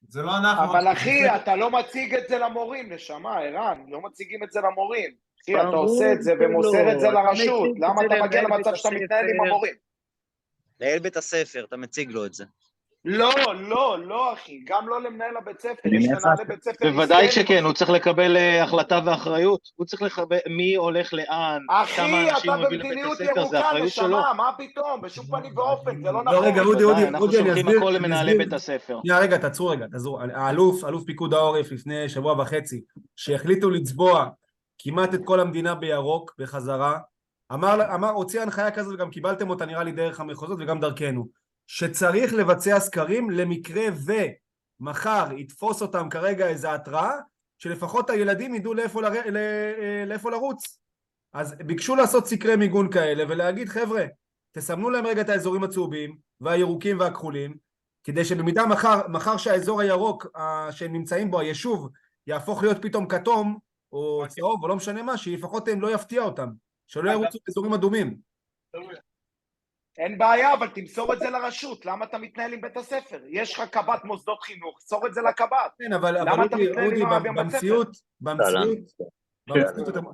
זה לא אנחנו. אבל אחי, אתה לא מציג את זה למורים, נשמה, ערן, לא מציגים את זה למורים. אחי, אתה עושה את זה ומוסר את זה לרשות, למה אתה מגיע למצב שאתה מתנהל עם המורים? לאל בית הספר, אתה מציג לו את זה. לא, אחי, גם לא למנהל הבית ספר, יש מנהלי בית ספר. בוודאי שכן, הוא צריך לקבל החלטה ואחריות, הוא צריך לקבל מי הולך לאן, אחי, אתה במדיניות ירוקה, נשמה, מה פתאום, בשום פנים ואופן, זה לא נכון. לא, רגע, אודי, אנחנו שולחים הכל למנהלי בית הספר. רגע, תעצרו רגע, אלוף פיקוד העורף לפני שבוע וחצי, שהחליטו לצבוע כמעט את כל המדינה בירוק בחזרה, הוציא הנחיה כזאת, וגם קיבלתם אותה נראה לי דרך המחוזות וגם דרכנו, שצריך לבצע סקרים למקרה ומחר יתפוס אותם כרגע איזו התראה, שלפחות הילדים ידעו לאיפה לרוץ. אז ביקשו לעשות סקרי מיגון כאלה ולהגיד, חבר'ה, תסמנו להם רגע את האזורים הצהובים והירוקים והכחולים, כדי שבמידה מחר שהאזור הירוק שהם נמצאים בו, היישוב, יהפוך להיות פתאום כתום או צהוב או לא משנה מה, שלפחות הם לא יפתיע אותם, שלא ירוצו באזורים אדומים. אין בעיה, אבל תמסור את זה לרשות, למה אתה מתנהל עם בית הספר? יש לך קב"ט מוסדות חינוך, סור את זה לקב"ט. כן, אבל אודי,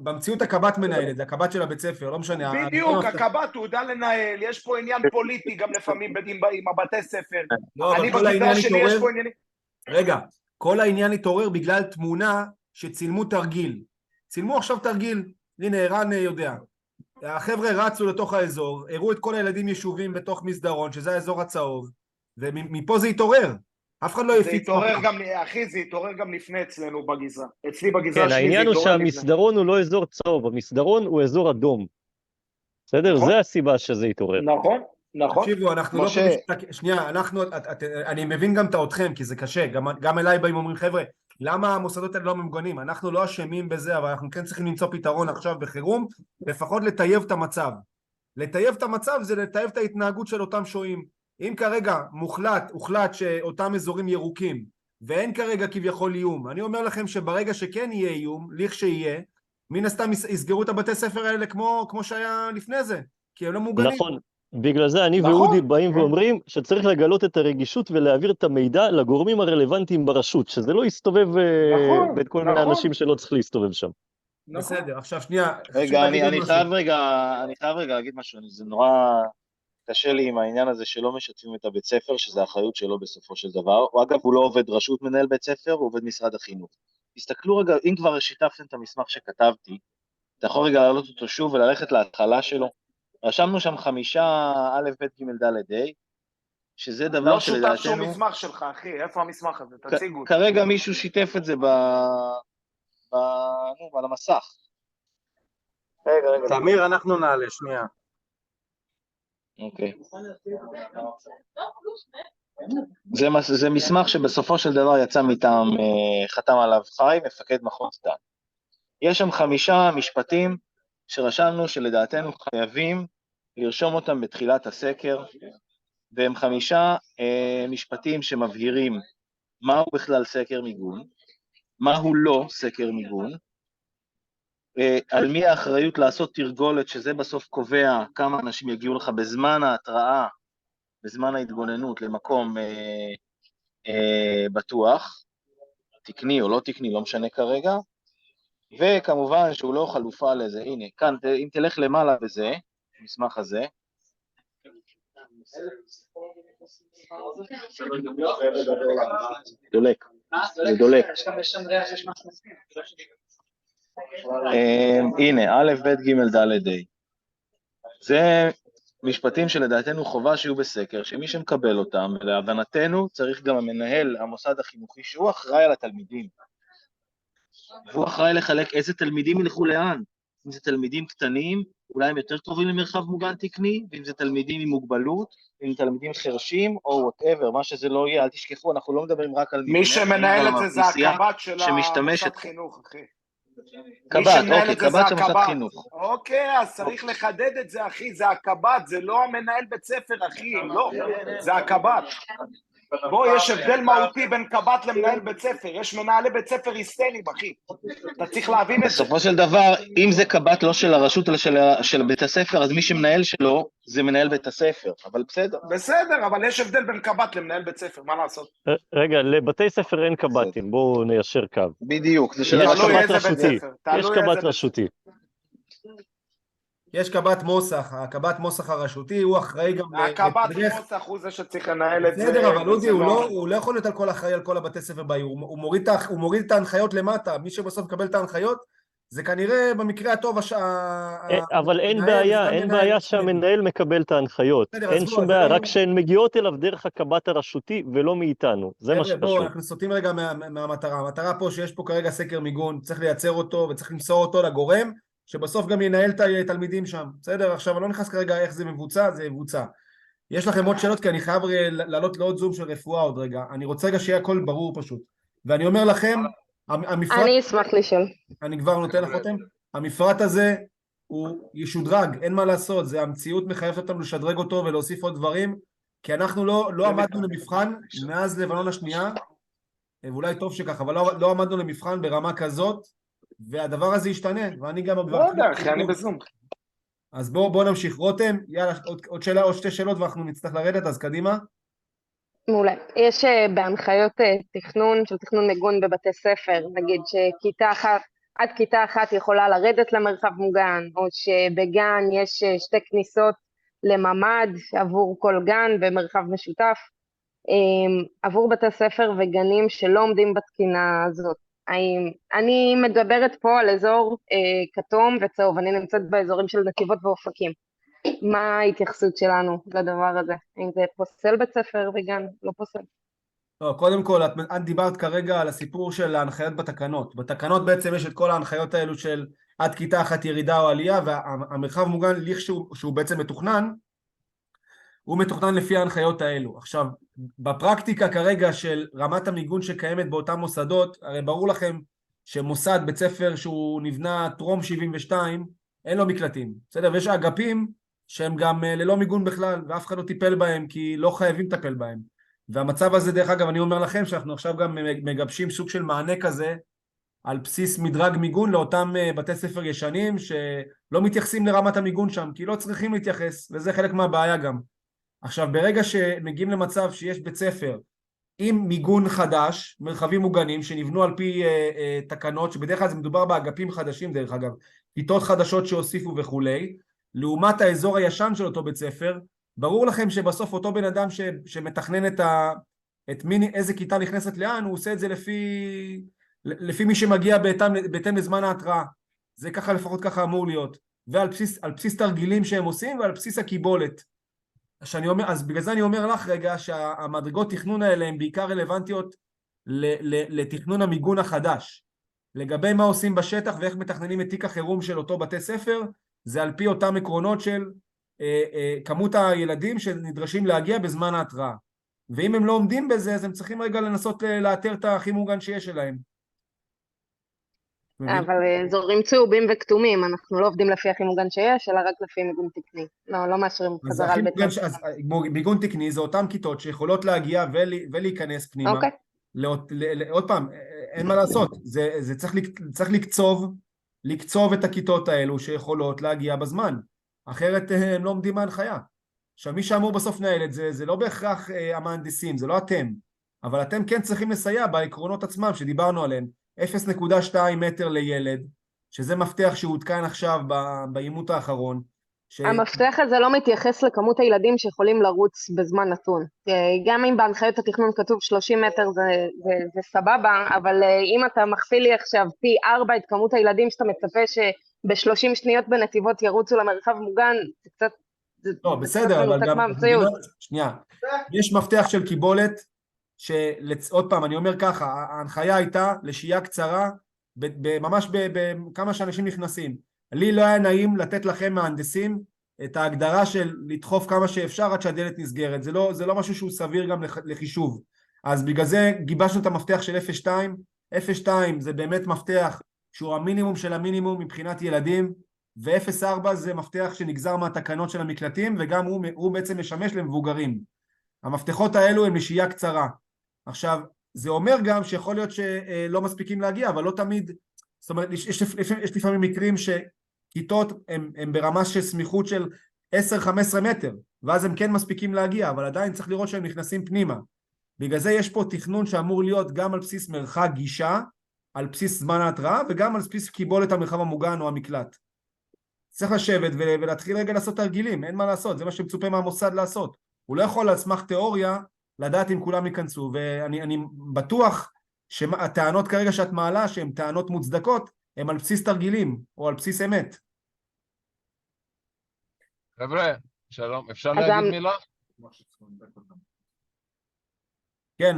במציאות הקב"ט מנהל את זה, הקב"ט של הבית ספר, לא משנה. בדיוק, הקב"ט הוא יודע לנהל, יש פה עניין פוליטי גם לפעמים עם הבתי ספר. אני בגלל שלי יש פה עניינים. רגע, כל העניין התעורר בגלל תמונה שצילמו תרגיל. צילמו עכשיו תרגיל, הנה ערן יודע. החבר'ה רצו לתוך האזור, הראו את כל הילדים יישובים בתוך מסדרון, שזה האזור הצהוב, ומפה זה התעורר. אף אחד לא יפיץ. אחי, זה התעורר גם לפני אצלנו בגזרה. אצלי בגזרה כן, העניין הוא שהמסדרון הוא לא אזור צהוב, המסדרון הוא אזור אדום. בסדר? זה הסיבה שזה התעורר. נכון. תקשיבו, אנחנו לא... שנייה, אני מבין גם את אתכם, כי זה קשה. גם אליי באים אומרים, חבר'ה, למה המוסדות האלה לא ממוגנים? אנחנו לא אשמים בזה, אבל אנחנו כן צריכים למצוא פתרון עכשיו בחירום, לפחות לטייב את המצב. לטייב את המצב זה לטייב את ההתנהגות של אותם שוהים. אם כרגע הוחלט שאותם אזורים ירוקים, ואין כרגע כביכול איום, אני אומר לכם שברגע שכן יהיה איום, לכשיהיה, מן הסתם יסגרו את הבתי ספר האלה כמו שהיה לפני זה, כי הם לא מוגנים. נכון. בגלל זה אני ואודי באים ואומרים שצריך לגלות את הרגישות ולהעביר את המידע לגורמים הרלוונטיים ברשות, שזה לא יסתובב בין כל מיני אנשים שלא צריך להסתובב שם. בסדר, עכשיו שנייה. רגע, אני חייב רגע להגיד משהו, זה נורא קשה לי עם העניין הזה שלא משתפים את הבית ספר, שזה האחריות שלו בסופו של דבר. אגב, הוא לא עובד רשות מנהל בית ספר, הוא עובד משרד החינוך. תסתכלו רגע, אם כבר שיתפתם את המסמך שכתבתי, אתה יכול רגע להעלות אותו שוב וללכת להתחלה שלו. רשמנו שם 5 א', ב', ג', ד', ה', שזה דבר לא שלדעתנו... שותף שום מסמך שלך, אחי, איפה המסמך הזה? תציגו. כרגע מישהו שיתף את זה על המסך. רגע. תמיר, אנחנו נעלה, שנייה. אוקיי. זה מסמך שבסופו של דבר יצא מטעם, חתם עליו חי, מפקד מחוז דן. יש שם 5 משפטים שרשמנו שלדעתנו חייבים לרשום אותם בתחילת הסקר, והם 5 משפטים שמבהירים מהו בכלל סקר מיגון, מהו לא סקר מיגון, על מי האחריות לעשות תרגולת, שזה בסוף קובע כמה אנשים יגיעו לך בזמן ההתראה, בזמן ההתגוננות למקום בטוח, תקני או לא תקני, לא משנה כרגע, וכמובן שהוא לא חלופה לזה, הנה, כאן, אם תלך למעלה בזה, המסמך הזה, דולק, זה דולק. הנה, א', ב', ג', ד', ה'. זה משפטים שלדעתנו חובה שיהיו בסקר, שמי שמקבל אותם, ולהבנתנו צריך גם המנהל המוסד החינוכי, שהוא אחראי על התלמידים. והוא אחראי לחלק איזה תלמידים ילכו לאן. אם זה תלמידים קטנים, אולי הם יותר קרובים למרחב מוגן תקני, ואם זה תלמידים עם מוגבלות, אם תלמידים חרשים, או whatever, מה שזה לא יהיה, אל תשכחו, אנחנו לא מדברים רק על... מי שמנהל את זה זה הקב"ט של המוסד חינוך, אחי. קב"ט, אוקיי, קב"ט של מוסד חינוך. אוקיי, אז צריך לחדד את זה, אחי, זה הקב"ט, זה לא המנהל בית ספר, אחי, לא, זה הקב"ט. בוא, יש הבדל מהותי בין קב"ט למנהל בית ספר, יש מנהלי בית ספר היסטריים, אחי, אתה צריך להבין את זה. בסופו של דבר, אם זה קב"ט לא של הרשות אלא של בית הספר, אז מי שמנהל שלו זה מנהל בית הספר, אבל בסדר. בסדר, אבל יש הבדל בין קב"ט למנהל בית ספר, מה לעשות? רגע, לבתי ספר אין קב"טים, בואו ניישר קו. בדיוק, זה של הרשות. רשותי. יש קב"ט רשותי. יש קב"ט מוסך, הקב"ט מוסך הרשותי, הוא אחראי גם... הקב"ט מוסך הוא זה שצריך לנהל את זה. בסדר, אבל אודי, הוא לא יכול להיות על כל אחראי על כל הבתי ספר בעיר, הוא מוריד את ההנחיות למטה, מי שבסוף מקבל את ההנחיות, זה כנראה במקרה הטוב אבל אין בעיה שהמנהל מקבל את ההנחיות, אין שום בעיה, רק שהן מגיעות אליו דרך הקב"ט הרשותי ולא מאיתנו, זה מה שחשוב. בואו, אנחנו סוטים רגע מהמטרה, המטרה פה שיש פה כרגע סקר מיגון, צריך לייצר אותו וצריך למסור אותו לגורם, שבסוף גם ינהל את התלמידים שם, בסדר? עכשיו אני לא נכנס כרגע איך זה מבוצע, זה מבוצע. יש לכם עוד שאלות, כי אני חייב לעלות לעוד זום של רפואה עוד רגע, אני רוצה רגע שיהיה הכל ברור פשוט, ואני אומר לכם, המפרט... אני אשמח לשאול. אני כבר נותן לך אותם, המפרט הזה הוא ישודרג, אין מה לעשות, זה המציאות מחייבת אותנו לשדרג אותו ולהוסיף עוד דברים, כי אנחנו לא עמדנו למבחן מאז לבנון השנייה, ואולי טוב שכך, אבל לא עמדנו למבחן ברמה כזאת, והדבר הזה ישתנה, ואני גם... לא יודע, אחי, אני בזום. אז בואו נמשיך. רותם, יאללה, עוד שאלה, עוד 2 שאלות, ואנחנו נצטרך לרדת, אז קדימה. מעולה. יש בהנחיות תכנון של תכנון מיגון בבתי ספר, נגיד עד כיתה אחת יכולה לרדת למרחב מוגן, או שבגן יש 2 כניסות לממ"ד עבור כל גן במרחב משותף, עבור בתי ספר וגנים שלא עומדים בתקינה הזאת. אני מדברת פה על אזור כתום וצהוב, אני נמצאת באזורים של נתיבות ואופקים. מה ההתייחסות שלנו לדבר הזה? אם זה פוסל בית ספר וגן, לא פוסל. לא, קודם כל, את דיברת כרגע על הסיפור של ההנחיות בתקנות. בתקנות בעצם יש את כל ההנחיות האלו של עד כיתה אחת ירידה או עלייה, והמרחב מוגן, שהוא בעצם מתוכנן, הוא מתוכנן לפי ההנחיות האלו. עכשיו, בפרקטיקה כרגע של רמת המיגון שקיימת באותם מוסדות, הרי ברור לכם שמוסד, בית ספר שהוא נבנה טרום 72, אין לו מקלטים. בסדר? ויש אגפים שהם גם ללא מיגון בכלל, ואף אחד לא טיפל בהם, כי לא חייבים לטפל בהם. והמצב הזה, דרך אגב, אני אומר לכם שאנחנו עכשיו גם מגבשים סוג של מענה כזה, על בסיס מדרג מיגון לאותם בתי ספר ישנים, שלא מתייחסים לרמת המיגון שם, כי לא צריכים להתייחס, וזה חלק מהבעיה גם. עכשיו, ברגע שמגיעים למצב שיש בית ספר עם מיגון חדש, מרחבים מוגנים שנבנו על פי תקנות, שבדרך כלל זה מדובר באגפים חדשים דרך אגב, כיתות חדשות שהוסיפו וכולי, לעומת האזור הישן של אותו בית ספר, ברור לכם שבסוף אותו בן אדם שמתכנן איזה כיתה נכנסת לאן, הוא עושה את זה לפי מי שמגיע בהתאם לזמן ההתראה. זה ככה, לפחות ככה אמור להיות. ועל בסיס תרגילים שהם עושים ועל בסיס הקיבולת. אז בגלל זה אני אומר לך רגע שהמדרגות תכנון האלה הן בעיקר רלוונטיות לתכנון המיגון החדש. לגבי מה עושים בשטח ואיך מתכננים את תיק החירום של אותו בתי ספר, זה על פי אותם עקרונות של כמות הילדים שנדרשים להגיע בזמן ההתראה. ואם הם לא עומדים בזה, אז הם צריכים רגע לנסות לאתר את הכי מוגן שיש שלהם. אבל אזורים צהובים וכתומים, אנחנו לא עובדים לפי הכי מוגן שיש, אלא רק לפי מיגון תקני. לא מאשרים חזרה על בית ספר. אז מיגון תקני זה אותם כיתות שיכולות להגיע ולהיכנס פנימה. אוקיי. עוד פעם, אין מה לעשות, זה צריך לקצוב את הכיתות האלו שיכולות להגיע בזמן, אחרת הם לא עומדים בהנחיה. עכשיו מי שאמור בסוף נהל את זה, זה לא בהכרח המהנדסים, זה לא אתם, אבל אתם כן צריכים לסייע בעקרונות עצמם שדיברנו עליהם, 0.2 מטר לילד, שזה מפתח שהותקן עכשיו באימות האחרון. המפתח הזה לא מתייחס לכמות הילדים שיכולים לרוץ בזמן נתון. גם אם בהנחיות התכנון כתוב 30 מטר זה סבבה, אבל אם אתה מכפיל לי עכשיו פי 4 את כמות הילדים שאתה מצפה שב-30 שניות בנתיבות ירוצו למרחב מוגן, זה קצת... לא, בסדר, אבל גם... שנייה, יש מפתח של קיבולת, שעוד פעם, אני אומר ככה, ההנחיה הייתה לשהייה קצרה, ממש בכמה שאנשים נכנסים. לי לא היה נעים לתת לכם מהנדסים את ההגדרה של לדחוף כמה שאפשר עד שהדלת נסגרת. זה לא משהו שהוא סביר גם לחישוב. אז בגלל זה גיבשנו את המפתח של 0.2. 0.2 זה באמת מפתח שהוא המינימום של המינימום מבחינת ילדים, ו-0.4 זה מפתח שנגזר מהתקנות של המקלטים, וגם הוא בעצם משמש למבוגרים. המפתחות האלו הם לשהייה קצרה. עכשיו, זה אומר גם שיכול להיות שלא מספיקים להגיע, אבל לא תמיד, זאת אומרת, יש לפעמים מקרים שכיתות הם ברמה של סמיכות של 10-15 מטר, ואז הם כן מספיקים להגיע, אבל עדיין צריך לראות שהם נכנסים פנימה. בגלל זה יש פה תכנון שאמור להיות גם על בסיס מרחק גישה, על בסיס זמן ההתראה, וגם על בסיס קיבולת המרחב המוגן או המקלט. צריך לשבת ולהתחיל רגע לעשות תרגילים, אין מה לעשות, זה מה שמצופה מהמוסד לעשות. הוא לא יכול על סמך תיאוריה לדעת אם כולם ייכנסו, ואני בטוח שהטענות כרגע שאת מעלה, שהן טענות מוצדקות, הן על בסיס תרגילים, או על בסיס אמת. חבר'ה, שלום, אפשר להגיד מילה? כן,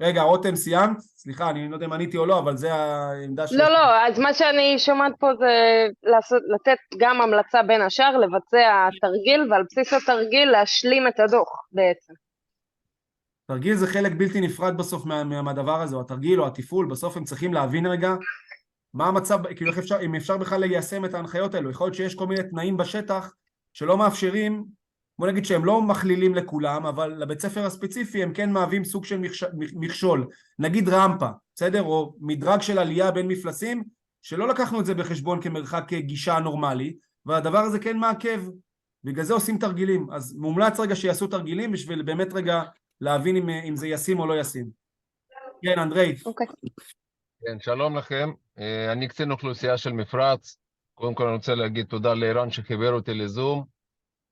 רגע, רותם סיימת? סליחה, אני לא יודע אם עניתי או לא, אבל זה העמדה שלי. לא, אז מה שאני שומעת פה זה לתת גם המלצה בין השאר, לבצע תרגיל, ועל בסיס התרגיל להשלים את הדוח בעצם. תרגיל זה חלק בלתי נפרד בסוף מהדבר הזה, או התרגיל או התפעול, בסוף הם צריכים להבין רגע מה המצב, כאילו אם אפשר בכלל ליישם את ההנחיות האלו. יכול להיות שיש כל מיני תנאים בשטח שלא מאפשרים, בוא נגיד שהם לא מכלילים לכולם, אבל לבית ספר הספציפי הם כן מהווים סוג של מכשול, נגיד רמפה, בסדר? או מדרג של עלייה בין מפלסים, שלא לקחנו את זה בחשבון כמרחק גישה נורמלי, והדבר הזה כן מעכב, בגלל זה עושים תרגילים. אז מומלץ רגע שיעשו תרגילים בשביל באמת רגע להבין אם זה ישים או לא ישים. כן, אנדרי. אוקיי. כן, שלום לכם. אני קצין אוכלוסייה של מפרץ. קודם כל אני רוצה להגיד תודה לאירן שחיבר אותי לזום,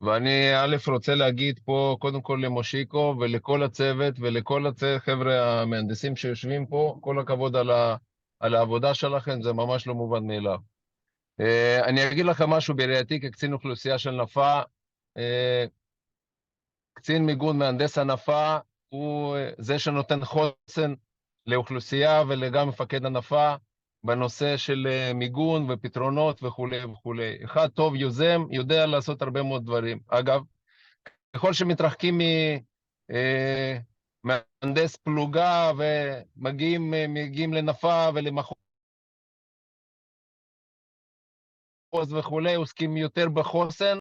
ואני רוצה להגיד פה קודם כל למושיקו ולכל הצוות ולכל חבר'ה המהנדסים שיושבים פה, כל הכבוד על העבודה שלכם, זה ממש לא מובן מאליו. אני אגיד לכם משהו בראייתי כקצין אוכלוסייה של נפה. קצין מיגון מהנדס הנפה הוא זה שנותן חוסן לאוכלוסייה וגם מפקד הנפה בנושא של מיגון ופתרונות וכולי וכולי. אחד טוב יוזם, יודע לעשות הרבה מאוד דברים. אגב, ככל שמתרחקים מהנדס פלוגה ומגיעים לנפה ולמחוז וכולי, עוסקים יותר בחוסן,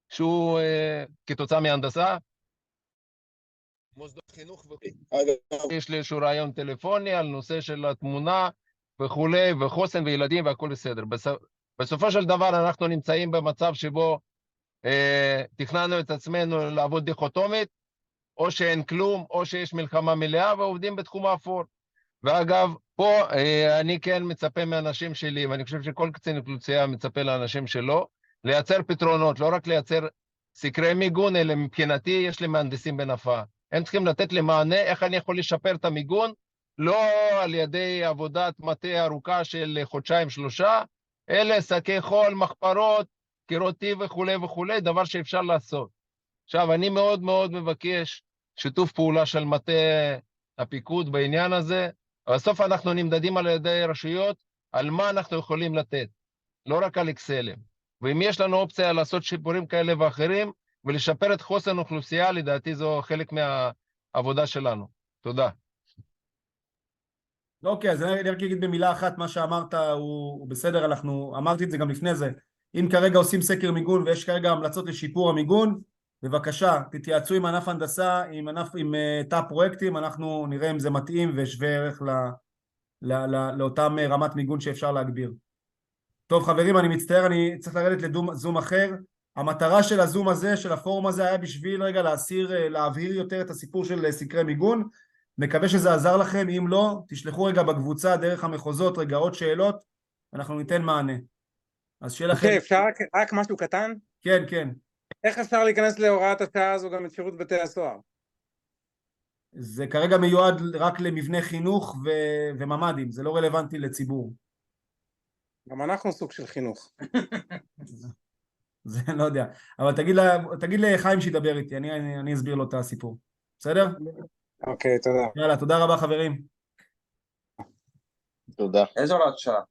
שהוא כתוצאה מהנדסה. מוסדות חינוך וכולי. יש לי איזשהו רעיון טלפוני על נושא של התמונה וכולי, וחוסן וילדים והכל בסדר. בסופו של דבר אנחנו נמצאים במצב שבו תכננו את עצמנו לעבוד דיכוטומית, או שאין כלום, או שיש מלחמה מלאה, ועובדים בתחום האפור. ואגב, פה אני כן מצפה מאנשים שלי, ואני חושב שכל קצין אוכלוסייה מצפה לאנשים שלו, לייצר פתרונות, לא רק לייצר סקרי מיגון, אלא מבחינתי יש לי מהנדסים בנפה. הם צריכים לתת לי מענה איך אני יכול לשפר את המיגון, לא על ידי עבודת מטה ארוכה של חודשיים שלושה, אלה שקי חול, מחפרות, קירות T וכו' וכו', דבר שאפשר לעשות. עכשיו, אני מאוד מאוד מבקש שיתוף פעולה של מטה הפיקוד בעניין הזה, אבל בסוף אנחנו נמדדים על ידי רשויות על מה אנחנו יכולים לתת, לא רק על אקסלים. ואם יש לנו אופציה לעשות שיפורים כאלה ואחרים, ולשפר את חוסן אוכלוסייה, לדעתי זו חלק מהעבודה שלנו. תודה. אוקיי, אז אני רק אגיד במילה אחת, מה שאמרת הוא בסדר, אמרתי את זה גם לפני זה, אם כרגע עושים סקר מיגון ויש כרגע המלצות לשיפור המיגון, בבקשה, תתייעצו עם ענף הנדסה, עם תא פרויקטים, אנחנו נראה אם זה מתאים ושווה ערך לאותם רמת מיגון שאפשר להגביר. טוב חברים, אני מצטער, אני צריך לרדת לזום אחר. המטרה של הזום הזה, של הפורום הזה, היה בשביל רגע להבהיר יותר את הסיפור של סקרי מיגון. מקווה שזה עזר לכם, אם לא, תשלחו רגע בקבוצה דרך המחוזות, רגע עוד שאלות, אנחנו ניתן מענה. אז שיהיה לכם... אוקיי, אפשר רק משהו קטן? כן, כן. איך אפשר להיכנס להוראת השעה הזו גם את שירות בתי הסוהר? זה כרגע מיועד רק למבנה חינוך וממ"דים, זה לא רלוונטי לציבור. גם אנחנו סוג של חינוך. זה לא יודע, אבל תגיד לחיים שידבר איתי, אני אסביר לו את הסיפור. בסדר? אוקיי, תודה. יאללה, תודה רבה חברים. תודה. איזו הוראת שעה?